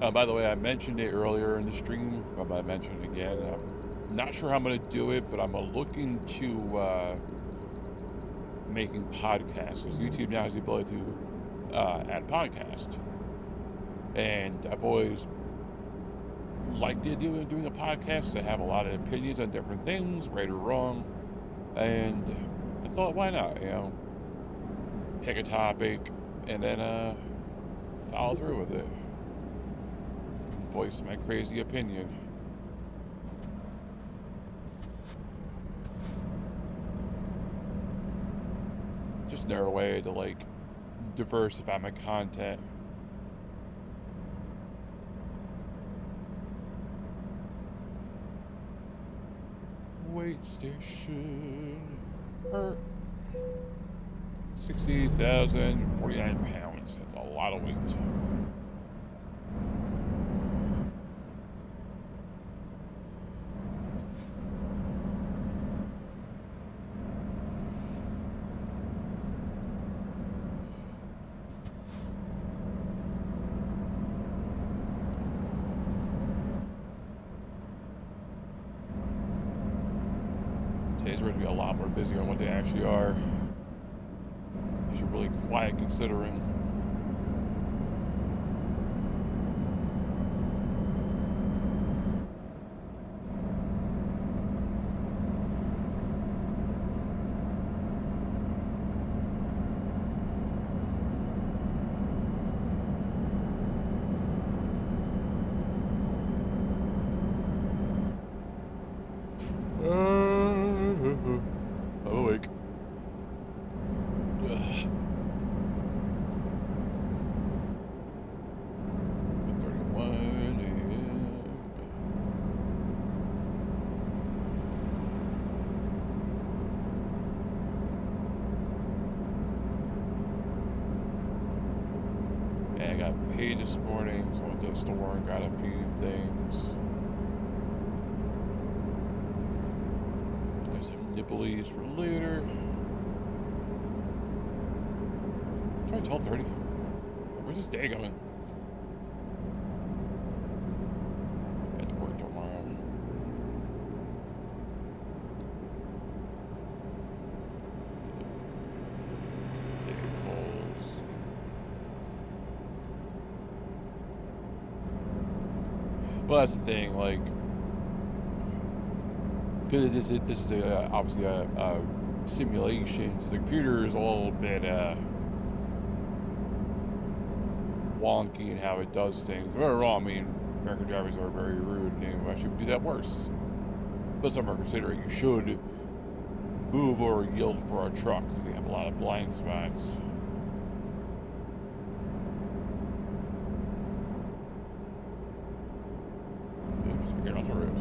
What? By the way, I mentioned it earlier in the stream, but I mentioned it again. I'm not sure how I'm going to do it, but I'm looking to making podcasts. Because YouTube now has the ability to add podcast. And I've always liked the idea of doing a podcast. I have a lot of opinions on different things, right or wrong. And I thought, why not? You know, pick a topic and then follow through with it. Voice my crazy opinion. Just another way to like diversify my content. Weight station. 60,049 pounds. That's a lot of weight. Today's going to be a lot more busier than what they actually are. You're really quiet considering. I'm awake. 1:31 a.m. Yeah, I got paid this morning, so I went to the store and got a few things. Got some nibblies for later. It's only 12:30. Where's this day going? I have to work tomorrow. Vehicles. Well, that's the thing, like, because this is obviously a simulation, so the computer is a little bit wonky in how it does things. Don't get me wrong, I mean, American drivers are very rude, and I should do that worse. But some are considering you should move or yield for a truck because they have a lot of blind spots. Oops, figured out the road.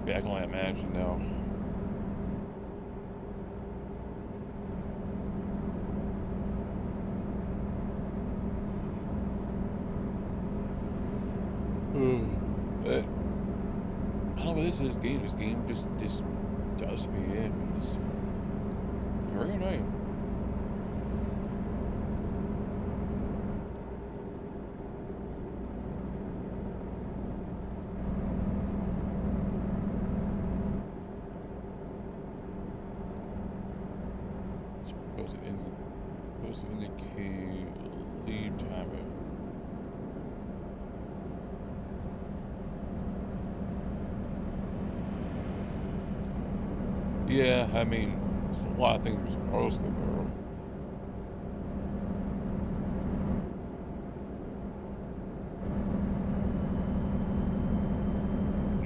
Yeah, I can only imagine now. But I don't know what this is. This game just does me in. It's very annoying. Supposed to indicate lead time. Yeah, I mean, there's a lot of things you're supposed to do.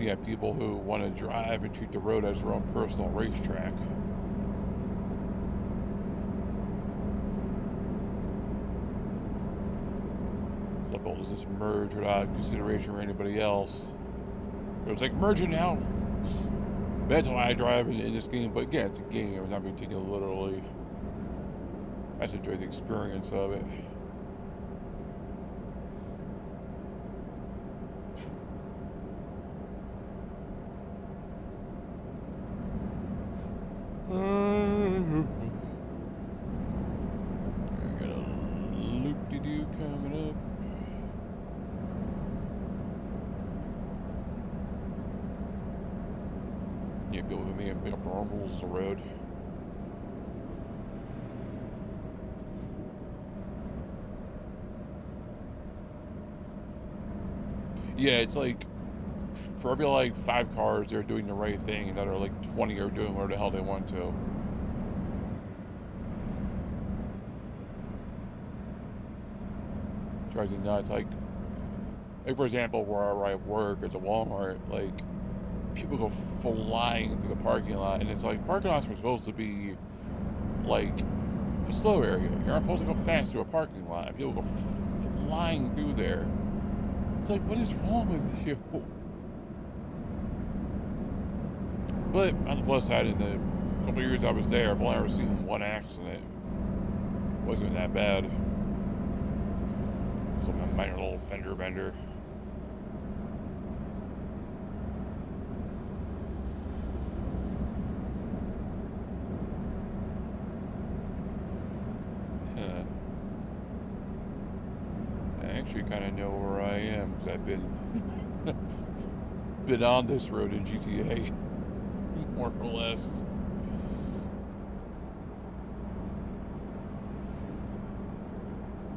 You have people who want to drive and treat the road as their own personal racetrack. Some people just merge without consideration for anybody else. But it's like, merging now. That's why I drive in this game, but again, it's a game. I'm not being taken literally. I just enjoy the experience of it. I got a loop-de-doo coming up. Yeah, people with me and pick up the wrong rules of the road. Yeah, it's like for every like 5 cars, they're doing the right thing, and another like 20 are doing whatever the hell they want to. Drives me nuts. Like for example, where I work at the Walmart, like people go flying through the parking lot, and it's like parking lots are supposed to be like a slow area. You're not supposed to go fast through a parking lot. People go flying through there. It's like, what is wrong with you? But on the plus side, in the couple of years I was there, I've only ever seen one accident. It wasn't that bad. So my minor little fender bender. I actually kind of know where I am because I've been on this road in GTA, more or less.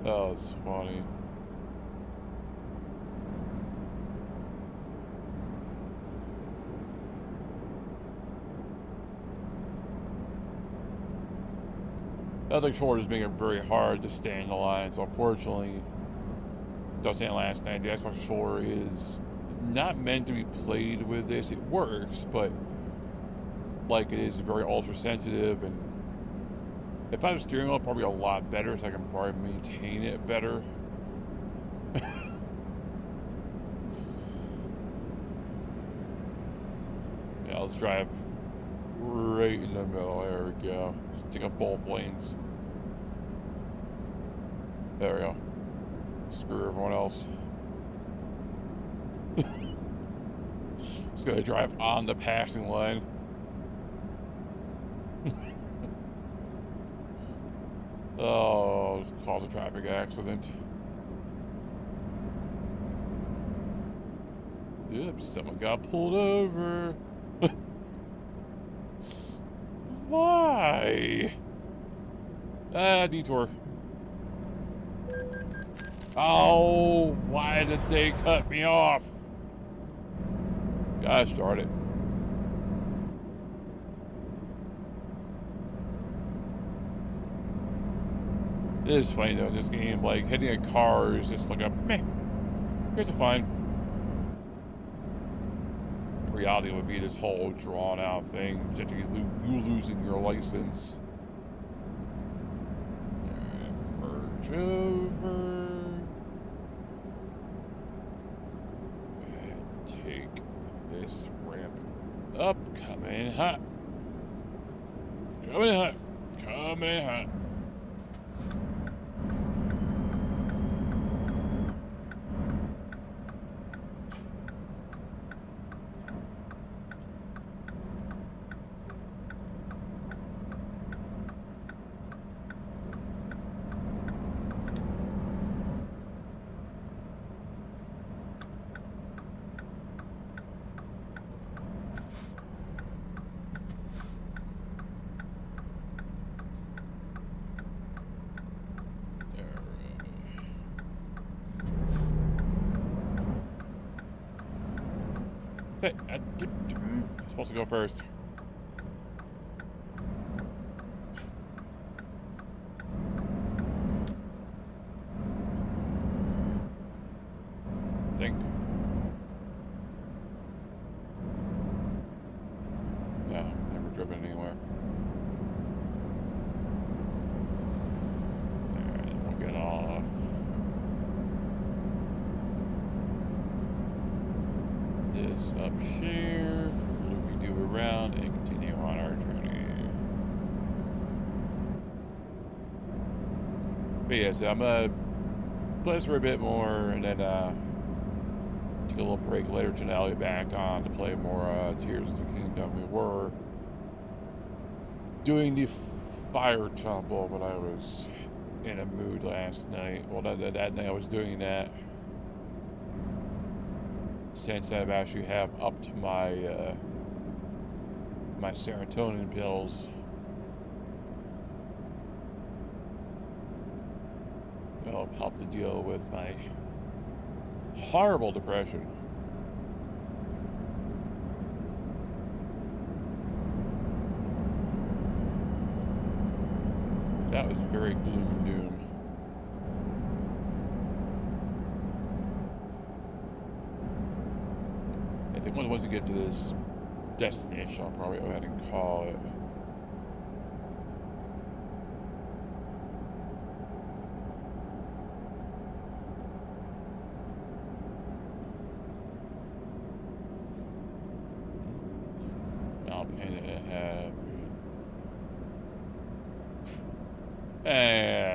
Oh, it's funny. I think Ford is making it very hard to stay in the line, so unfortunately, I was saying last night, the Xbox 4 is not meant to be played with this. It works, but like it is very ultra sensitive, and if I had a steering wheel, probably a lot better, so I can probably maintain it better. Yeah, let's drive right in the middle. There we go. Stick up both lanes. There we go. Screw everyone else. Just gonna drive on the passing line. Oh, just caused a traffic accident. Oops, someone got pulled over. Why? Detour. Oh, why did they cut me off? Gosh darn it. It is funny though, in this game, like hitting a car is just like a meh. Here's a fine. The reality would be this whole drawn out thing, potentially you losing your license. Merge over. Take this ramp up. Coming in hot. Coming in hot. Coming in hot. Hey, I'm supposed to go first. I think. No, never driven anywhere. Alright, we'll get off. This up here, loopy-doo around, and continue on our journey. But yeah, so I'm gonna play this for a bit more, and then take a little break later tonight. I'll be back on to play more Tears of the Kingdom. We were doing the fire temple, but I was in a mood last night. Well, that night I was doing that. Since I actually have upped my my serotonin pills. It'll help to deal with my horrible depression. That was very gloom and doom. I think once we get to this destination, I'll probably go ahead and call it.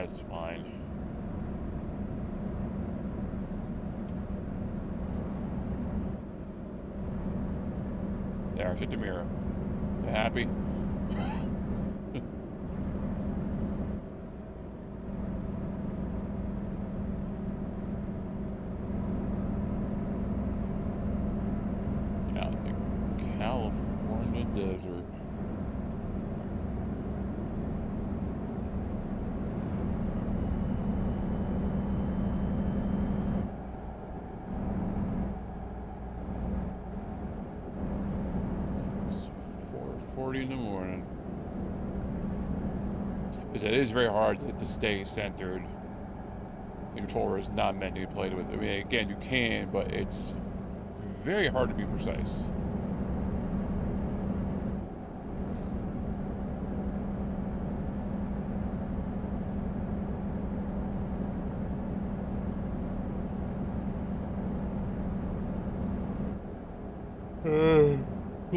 It's fine. There, hit the mirror. You happy? Out in the California desert. In the morning. Because it is very hard to stay centered. The controller is not meant to be played with. I mean, again, you can, but it's very hard to be precise.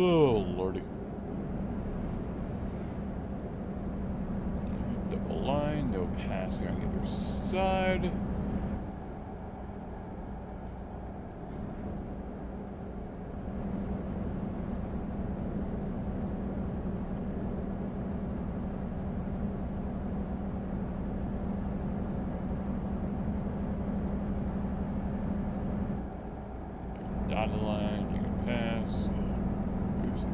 Oh, lordy. Double line, no passing on either side. Dotted line, you can pass. Oops.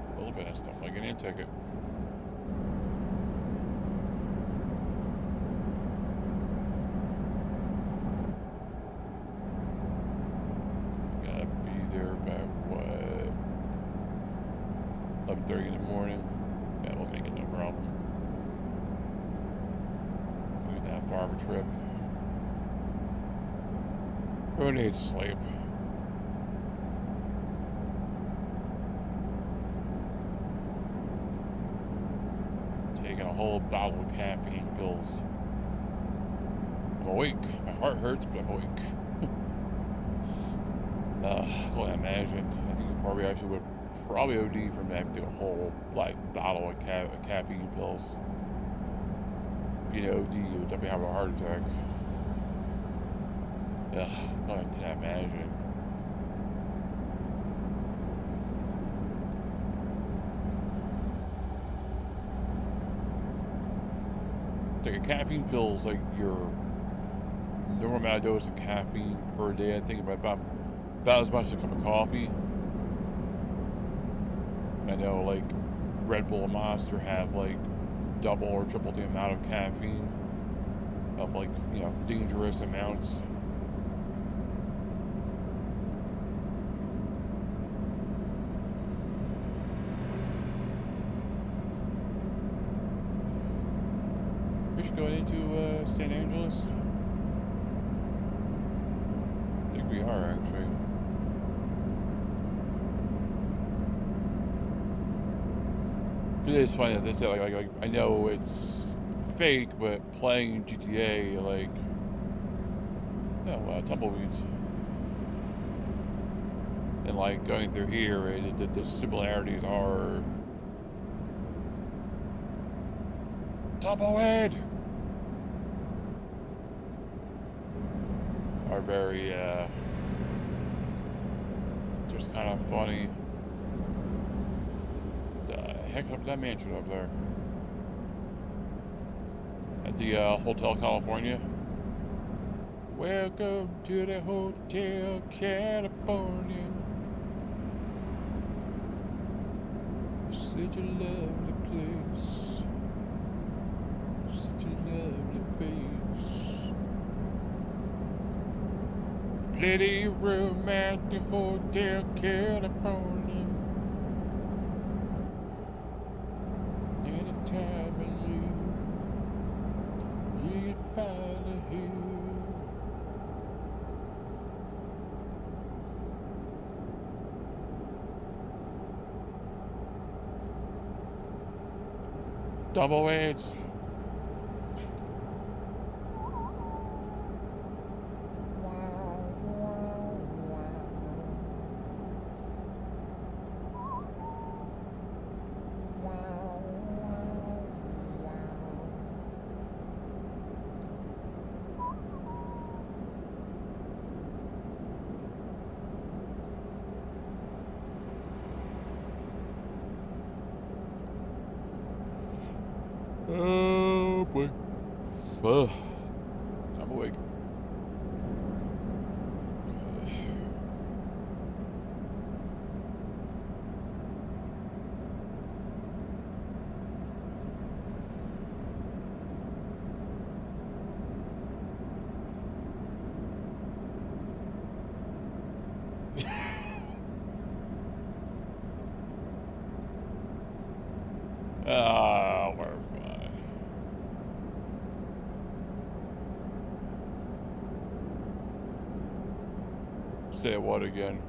A little bit of stuff like an in-ticket. Gotta be there about what? 11:30 in the morning. Yeah, we'll make it no problem. Look at that far of a trip. Who needs sleep? Taking a whole bottle of caffeine pills. I'm awake. My heart hurts, but I'm awake. I can't imagine. I think you probably actually would probably OD from having a whole bottle of caffeine pills. If you OD, you would definitely have a heart attack. I can't imagine. Take a caffeine pill is like your normal amount of dose of caffeine per day. I think about as much as a cup of coffee. I know like Red Bull and Monster have like double or triple the amount of caffeine of like, dangerous amounts. We should go into San Angeles. I think we are actually. It is funny that they say like I know it's fake, but playing GTA tumbleweeds and like going through here, the similarities are tumbleweed are very just kind of funny. Heck up that mansion up there at the Hotel California. Welcome to the Hotel California. Such a lovely place. Such a lovely face. Plenty of room at the Hotel California. Any time of year, you can find it here. Double weights. Oh boy. I'm awake. Ah, we're fine. Say what again?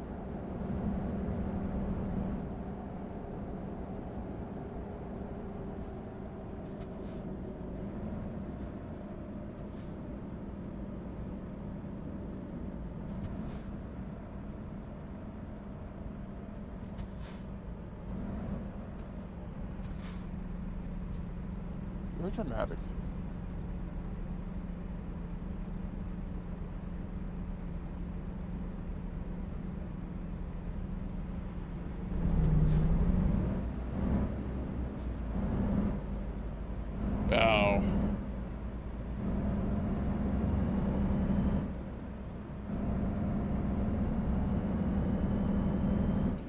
You're dramatic. Ow.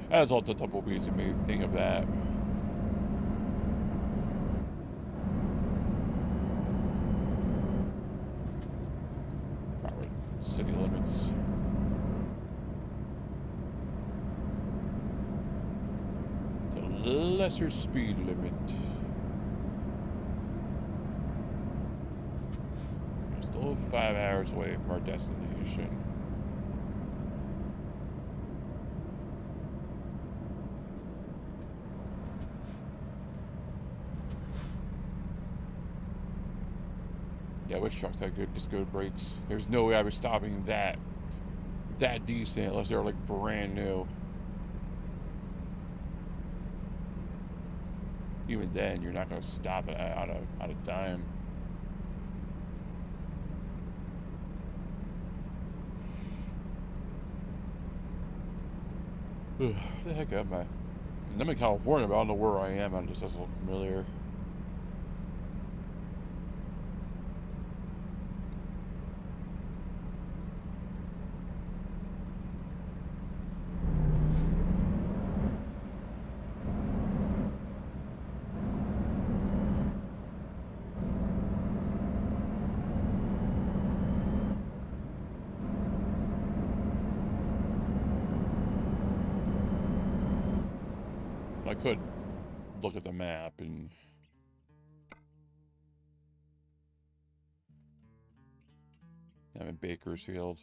That's all the tumbleweeds that made me think of that. City limits. It's a lesser speed limit. I'm still 5 hours away from our destination. Yeah, which trucks had good brakes? There's no way I was stopping that decent unless they were like brand new. Even then, you're not gonna stop it out of dime. Where the heck am I? I'm in California, but I don't know where I am. It just doesn't look familiar. I could look at the map and I'm in Bakersfield.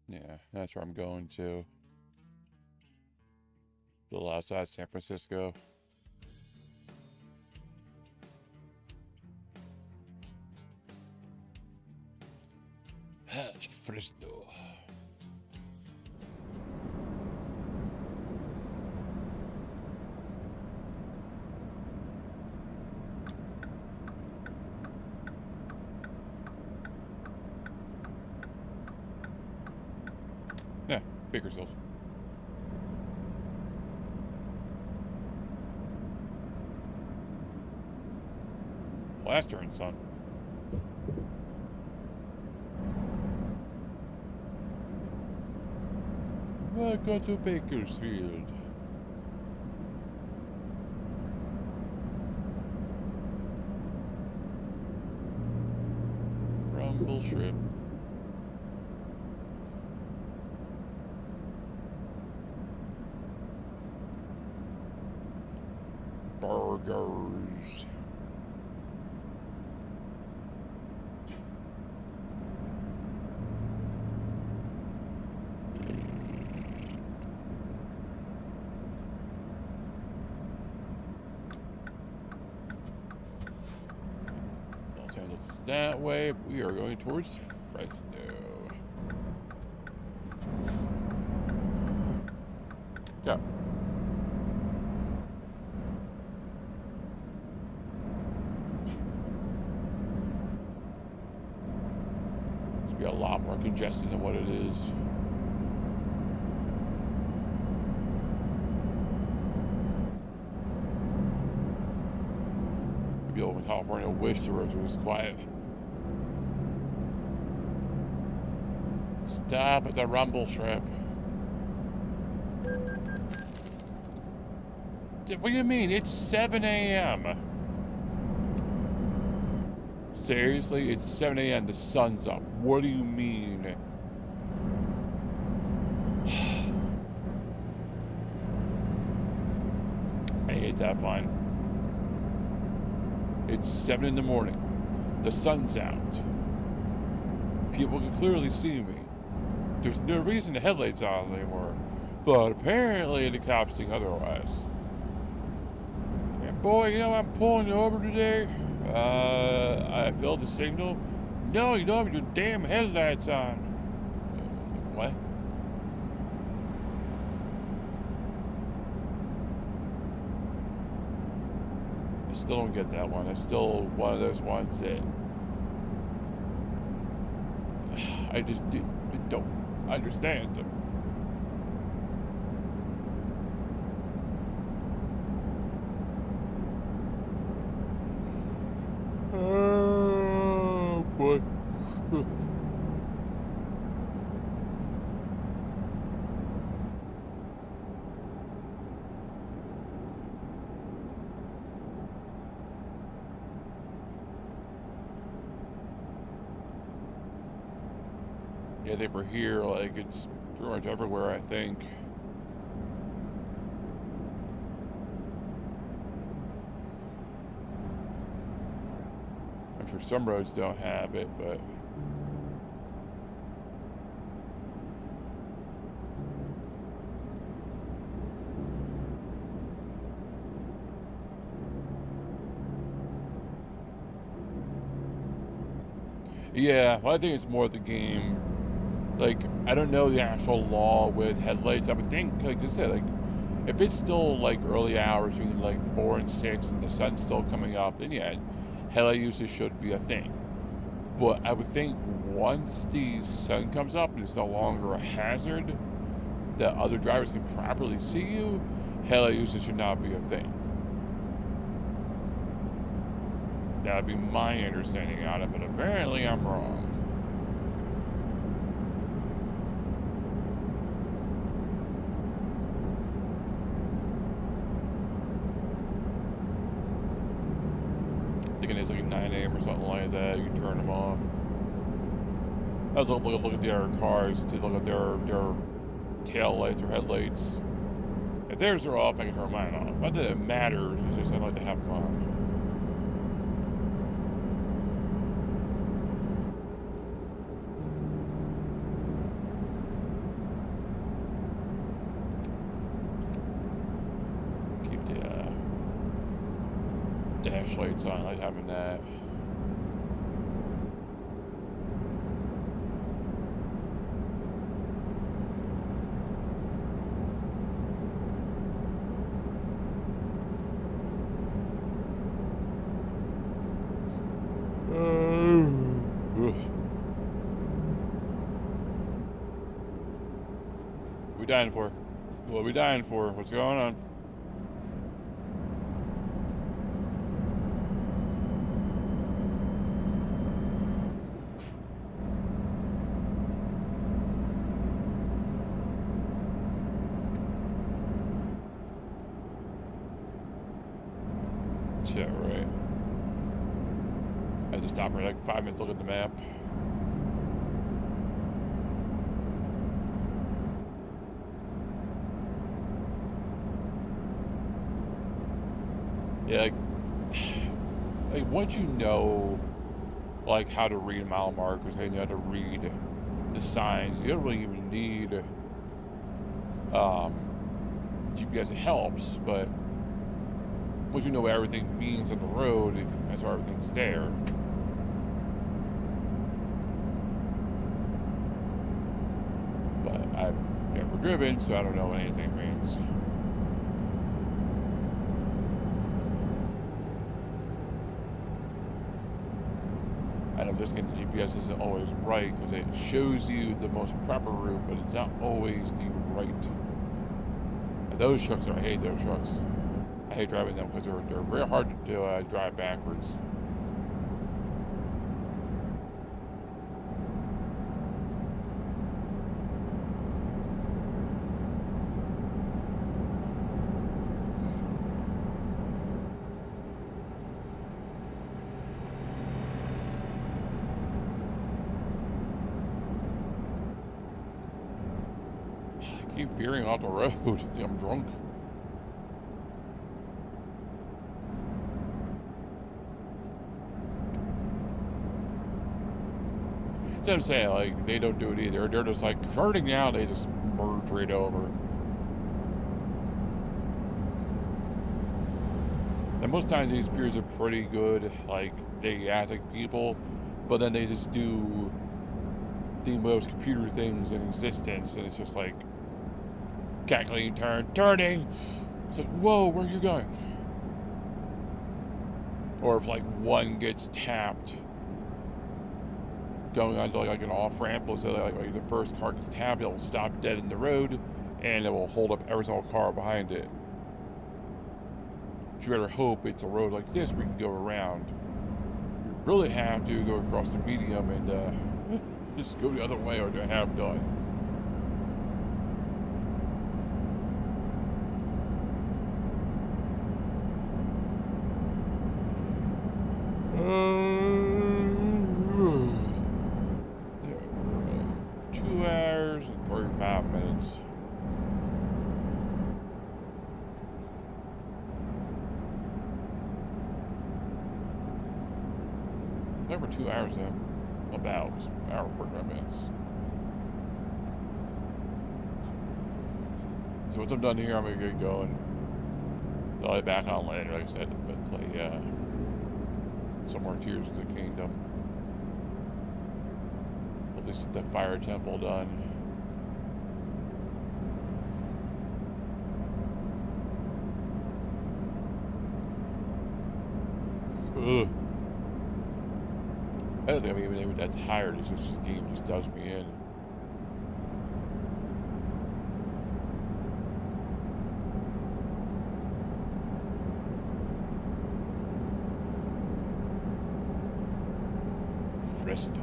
Yeah, that's where I'm going to. A little outside San Francisco. Fresno. Yeah, Bakersfield. last turn, son. Welcome to Bakersfield. Rumble strip. Burgers. Los Angeles is that way. We are going towards Fresno. Go. Be a lot more congested than what it is. Maybe over in California wish the roads were this quiet. Stop at the rumble strip. What do you mean? It's 7 a.m. Seriously? It's 7 a.m. The sun's up. What do you mean? I hate that fine. It's 7 in the morning. The sun's out. People can clearly see me. There's no reason the headlights on anymore. But apparently the cops think otherwise. And boy, you know I'm pulling you over today. I failed the signal. No, you don't have your damn headlights on. What? I still don't get that one. It's still one of those ones that I just don't understand them. Oh boy. Yeah, they were here, like, it's pretty much everywhere, I think. I'm sure some roads don't have it, but... Yeah, well, I think it's more the game. Like, I don't know the actual law with headlights. I would think, like I said, like, if it's still, like, early hours, between, like, 4 and 6, and the sun's still coming up, then, yeah, headlight usage should be a thing. But I would think once the sun comes up and it's no longer a hazard that other drivers can properly see you, headlight usage should not be a thing. That would be my understanding on it, but apparently I'm wrong. Thinking it's like 9 a.m. or something like that. You can turn them off. I was look at the other cars to look at their tail lights or headlights. If theirs are off, I can turn mine off. Not that it matters. It's just I like to have them on. Dash lights on, I like having that. What are we dying for? What are we dying for? What's going on? Yeah, right. I had to stop for like 5 minutes, look at the map. Yeah, like once you know, like how to read mile markers, how you know how to read the signs, you don't really even need GPS. It helps, but once you know what everything means on the road, that's why everything's there. But I've never driven, so I don't know what anything means. I know just getting the GPS isn't always right because it shows you the most proper route, but it's not always the right. And those trucks I hate those trucks. I hate driving them because they're very hard to drive backwards. I keep veering off the road. I think I'm drunk. That's what I'm saying, like, they don't do it either. They're just like, starting now, they just merge right over. And most times these peers are pretty good, like, they act like people, but then they just do the most computer things in existence, and it's just like, calculating turning. It's like, whoa, where are you going? Or if, like, one gets tapped, going onto like an off-ramp, so like the first car gets tapped, it will stop dead in the road, and it will hold up every single car behind it. But you better hope it's a road like this where you can go around. You really have to go across the medium and just go the other way, or to have done. Yeah, 2 hours and 35 minutes. Over 2 hours now. About an hour and 45 minutes. So once I'm done here, I'm gonna get going. I'll be back on later, like I said, but play some more Tears of the Kingdom. At least get the Fire Temple done. Ugh. I don't think I'm even that tired. It's just this game just does me in. Fresno.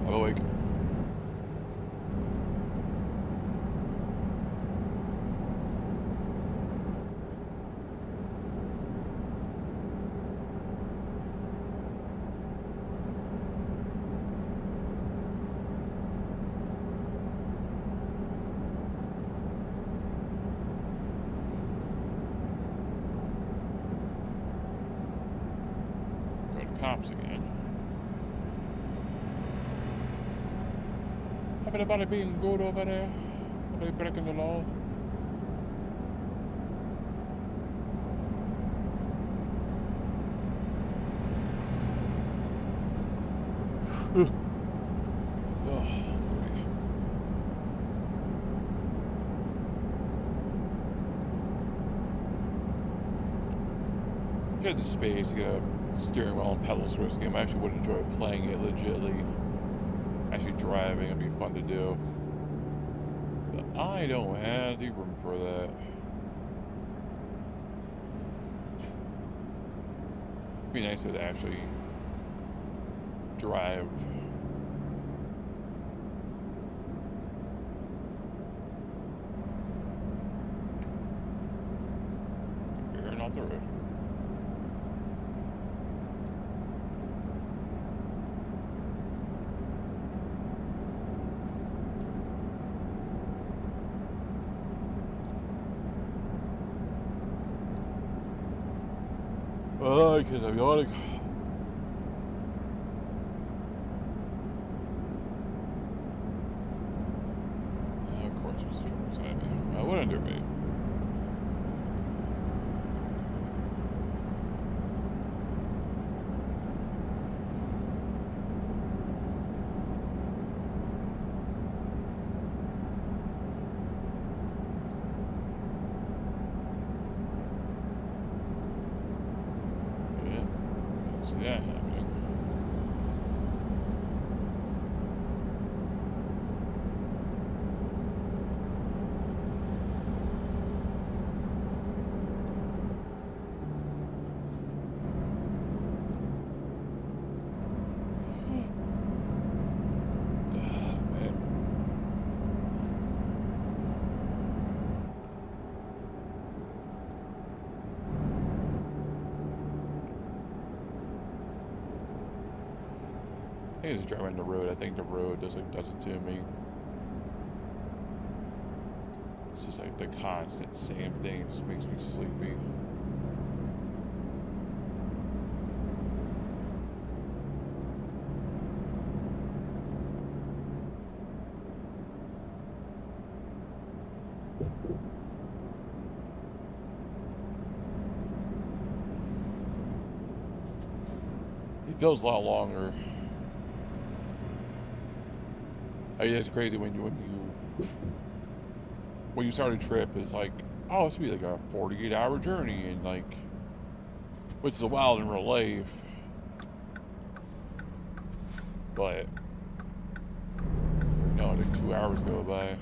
I'm awake. Go to cops again. How about anybody being good over there? Are they breaking the law? If you had the space to get a steering wheel and pedals for this game, I actually would enjoy playing it legitly. Actually driving would be fun to do. But I don't have the room for that. It'd be nice to actually drive. Veering off the road. Oh, because I'm yawning. Of course, there's a truck beside me. I wouldn't do me. See that happening. I think it's driving the road. I think the road does it to me. It's just like the constant same thing. It just makes me sleepy. It feels a lot longer. Oh, yeah, it's crazy when you start a trip. It's like, oh, this would be like a 48-hour journey, and like, which is a while in real life. But no, like 2 hours go by.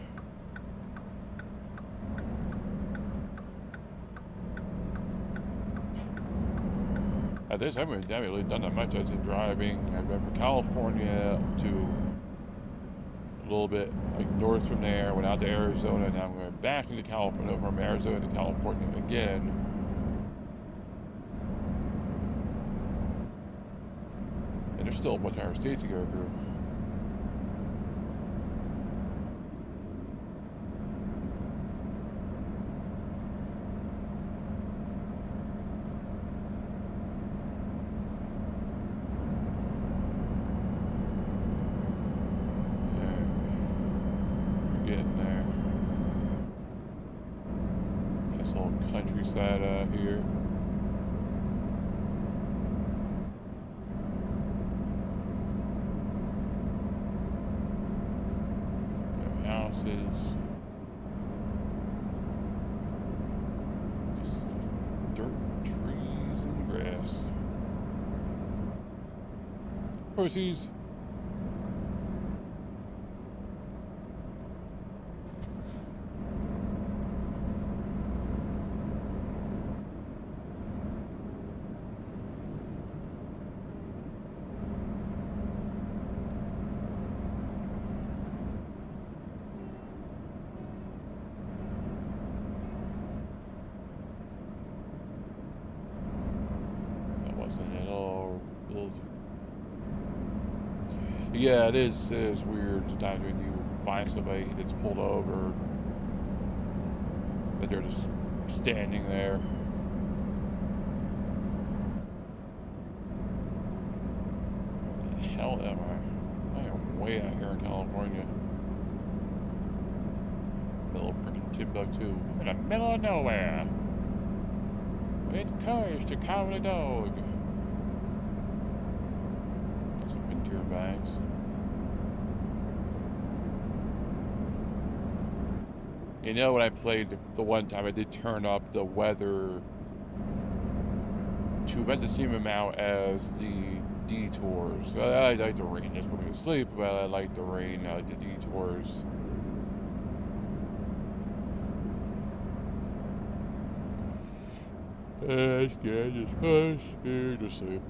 At this time, I haven't really done that much. I've been driving. I've been from California to a little bit like north from there, went out to Arizona, now I'm going back into California, from Arizona to California again. And there's still a bunch of other states to go through. Countryside out here. There are houses. Just dirt, trees, and grass. Pussies. Yeah, it is weird sometimes when you find somebody that's pulled over, that they're just standing there. Where the hell am I? I am way out here in California. Middle of freaking Timbuktu. I'm in the middle of nowhere. It's courage to cover the dog. Got some wind turbines. You know, when I played the one time, I did turn up the weather to about the same amount as the detours. I like the rain. Just put me to sleep, but I like the rain. I like the detours. I scared to sleep.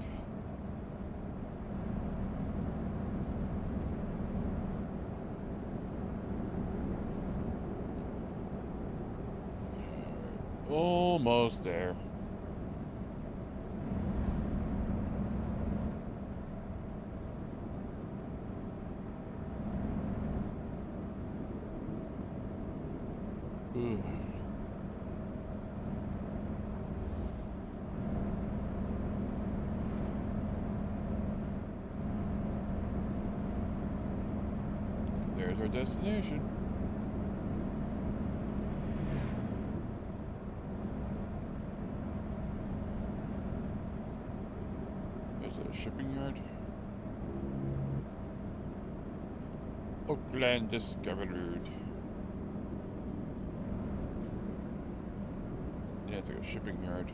Almost there. Ooh. There's our destination. There's a shipping yard. Oakland discovered. Yeah, it's like a shipping yard.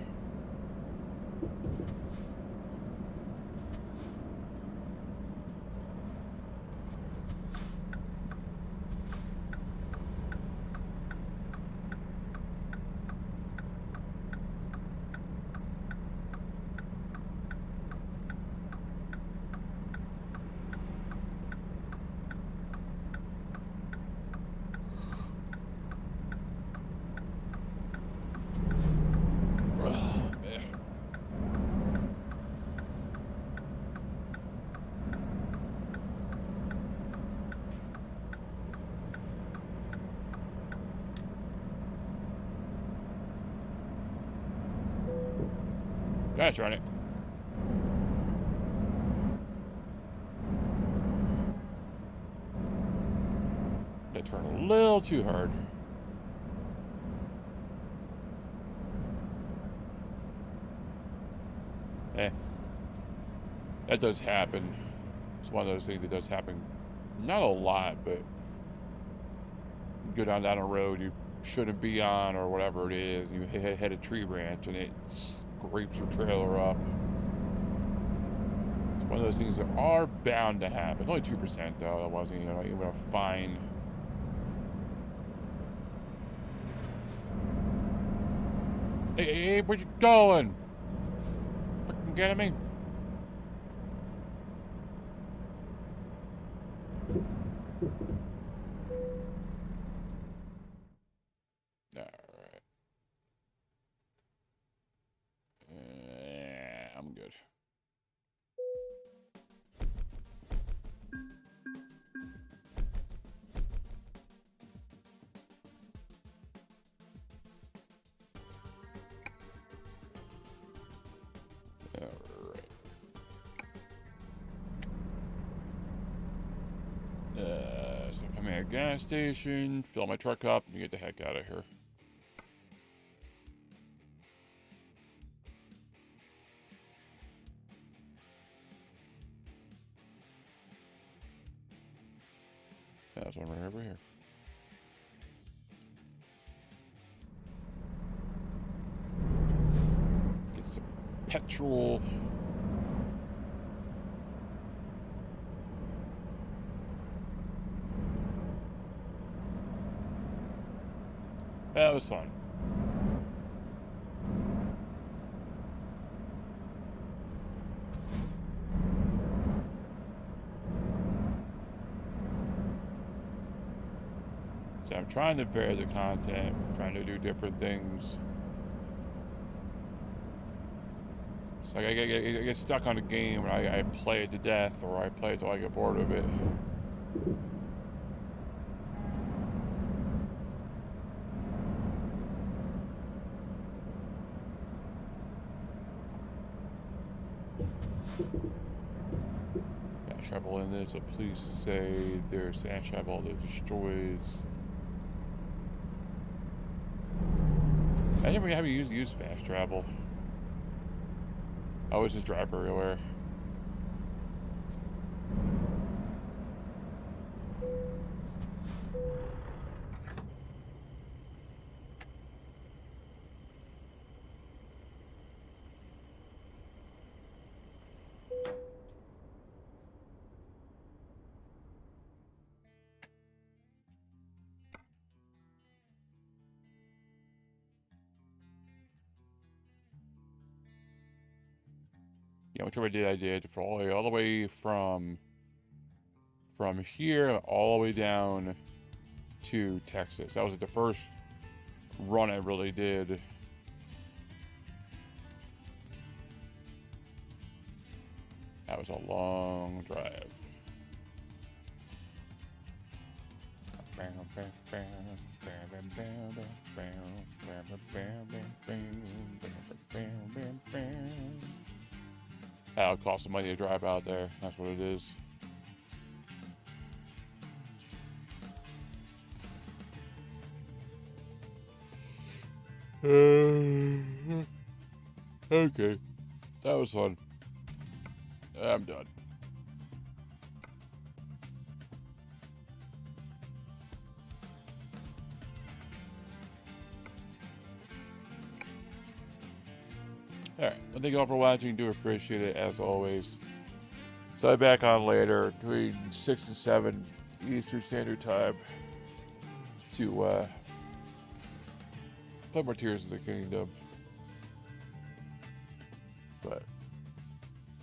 Gosh darn it. They turn a little too hard. That does happen. It's one of those things that does happen. Not a lot, but you go down a road you shouldn't be on or whatever it is. You hit a tree branch and it scrapes your trailer up. It's one of those things that are bound to happen. Only 2% though. That wasn't even a fine. Hey, where you going? Freaking kidding me? Alright. I'm good. Alright. So if I'm at a gas station, fill my truck up, and get the heck out of here. That's one right over here. Get some petrol. That was fun. So I'm trying to vary the content, trying to do different things. So I get stuck on a game and I play it to death, or I play it till I get bored of it. Fast travel in this, so please say there's fast travel that destroys. I never have used fast travel. I always just drive everywhere. Yeah, whichever I did for all the way from here all the way down to Texas. That was the first run I really did. That was a long drive. That'll cost some money to drive out there. That's what it is. Okay. That was fun. I'm done. Alright, well, thank you all for watching. Do appreciate it, as always. So I'll be back on later, between 6 and 7 Eastern Standard Time, to play more Tears of the Kingdom. But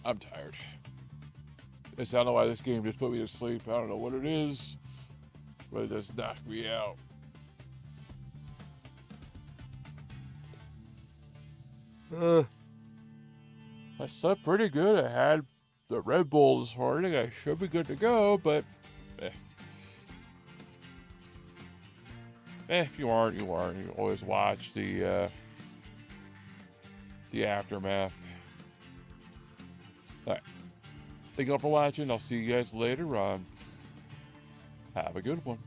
I'm tired. I don't know why this game just put me to sleep. I don't know what it is, but it just knocked me out. I slept pretty good. I had the Red Bull this morning. I should be good to go, but if you aren't, you aren't. You always watch the aftermath. All right. Thank you all for watching. I'll see you guys later on. Have a good one.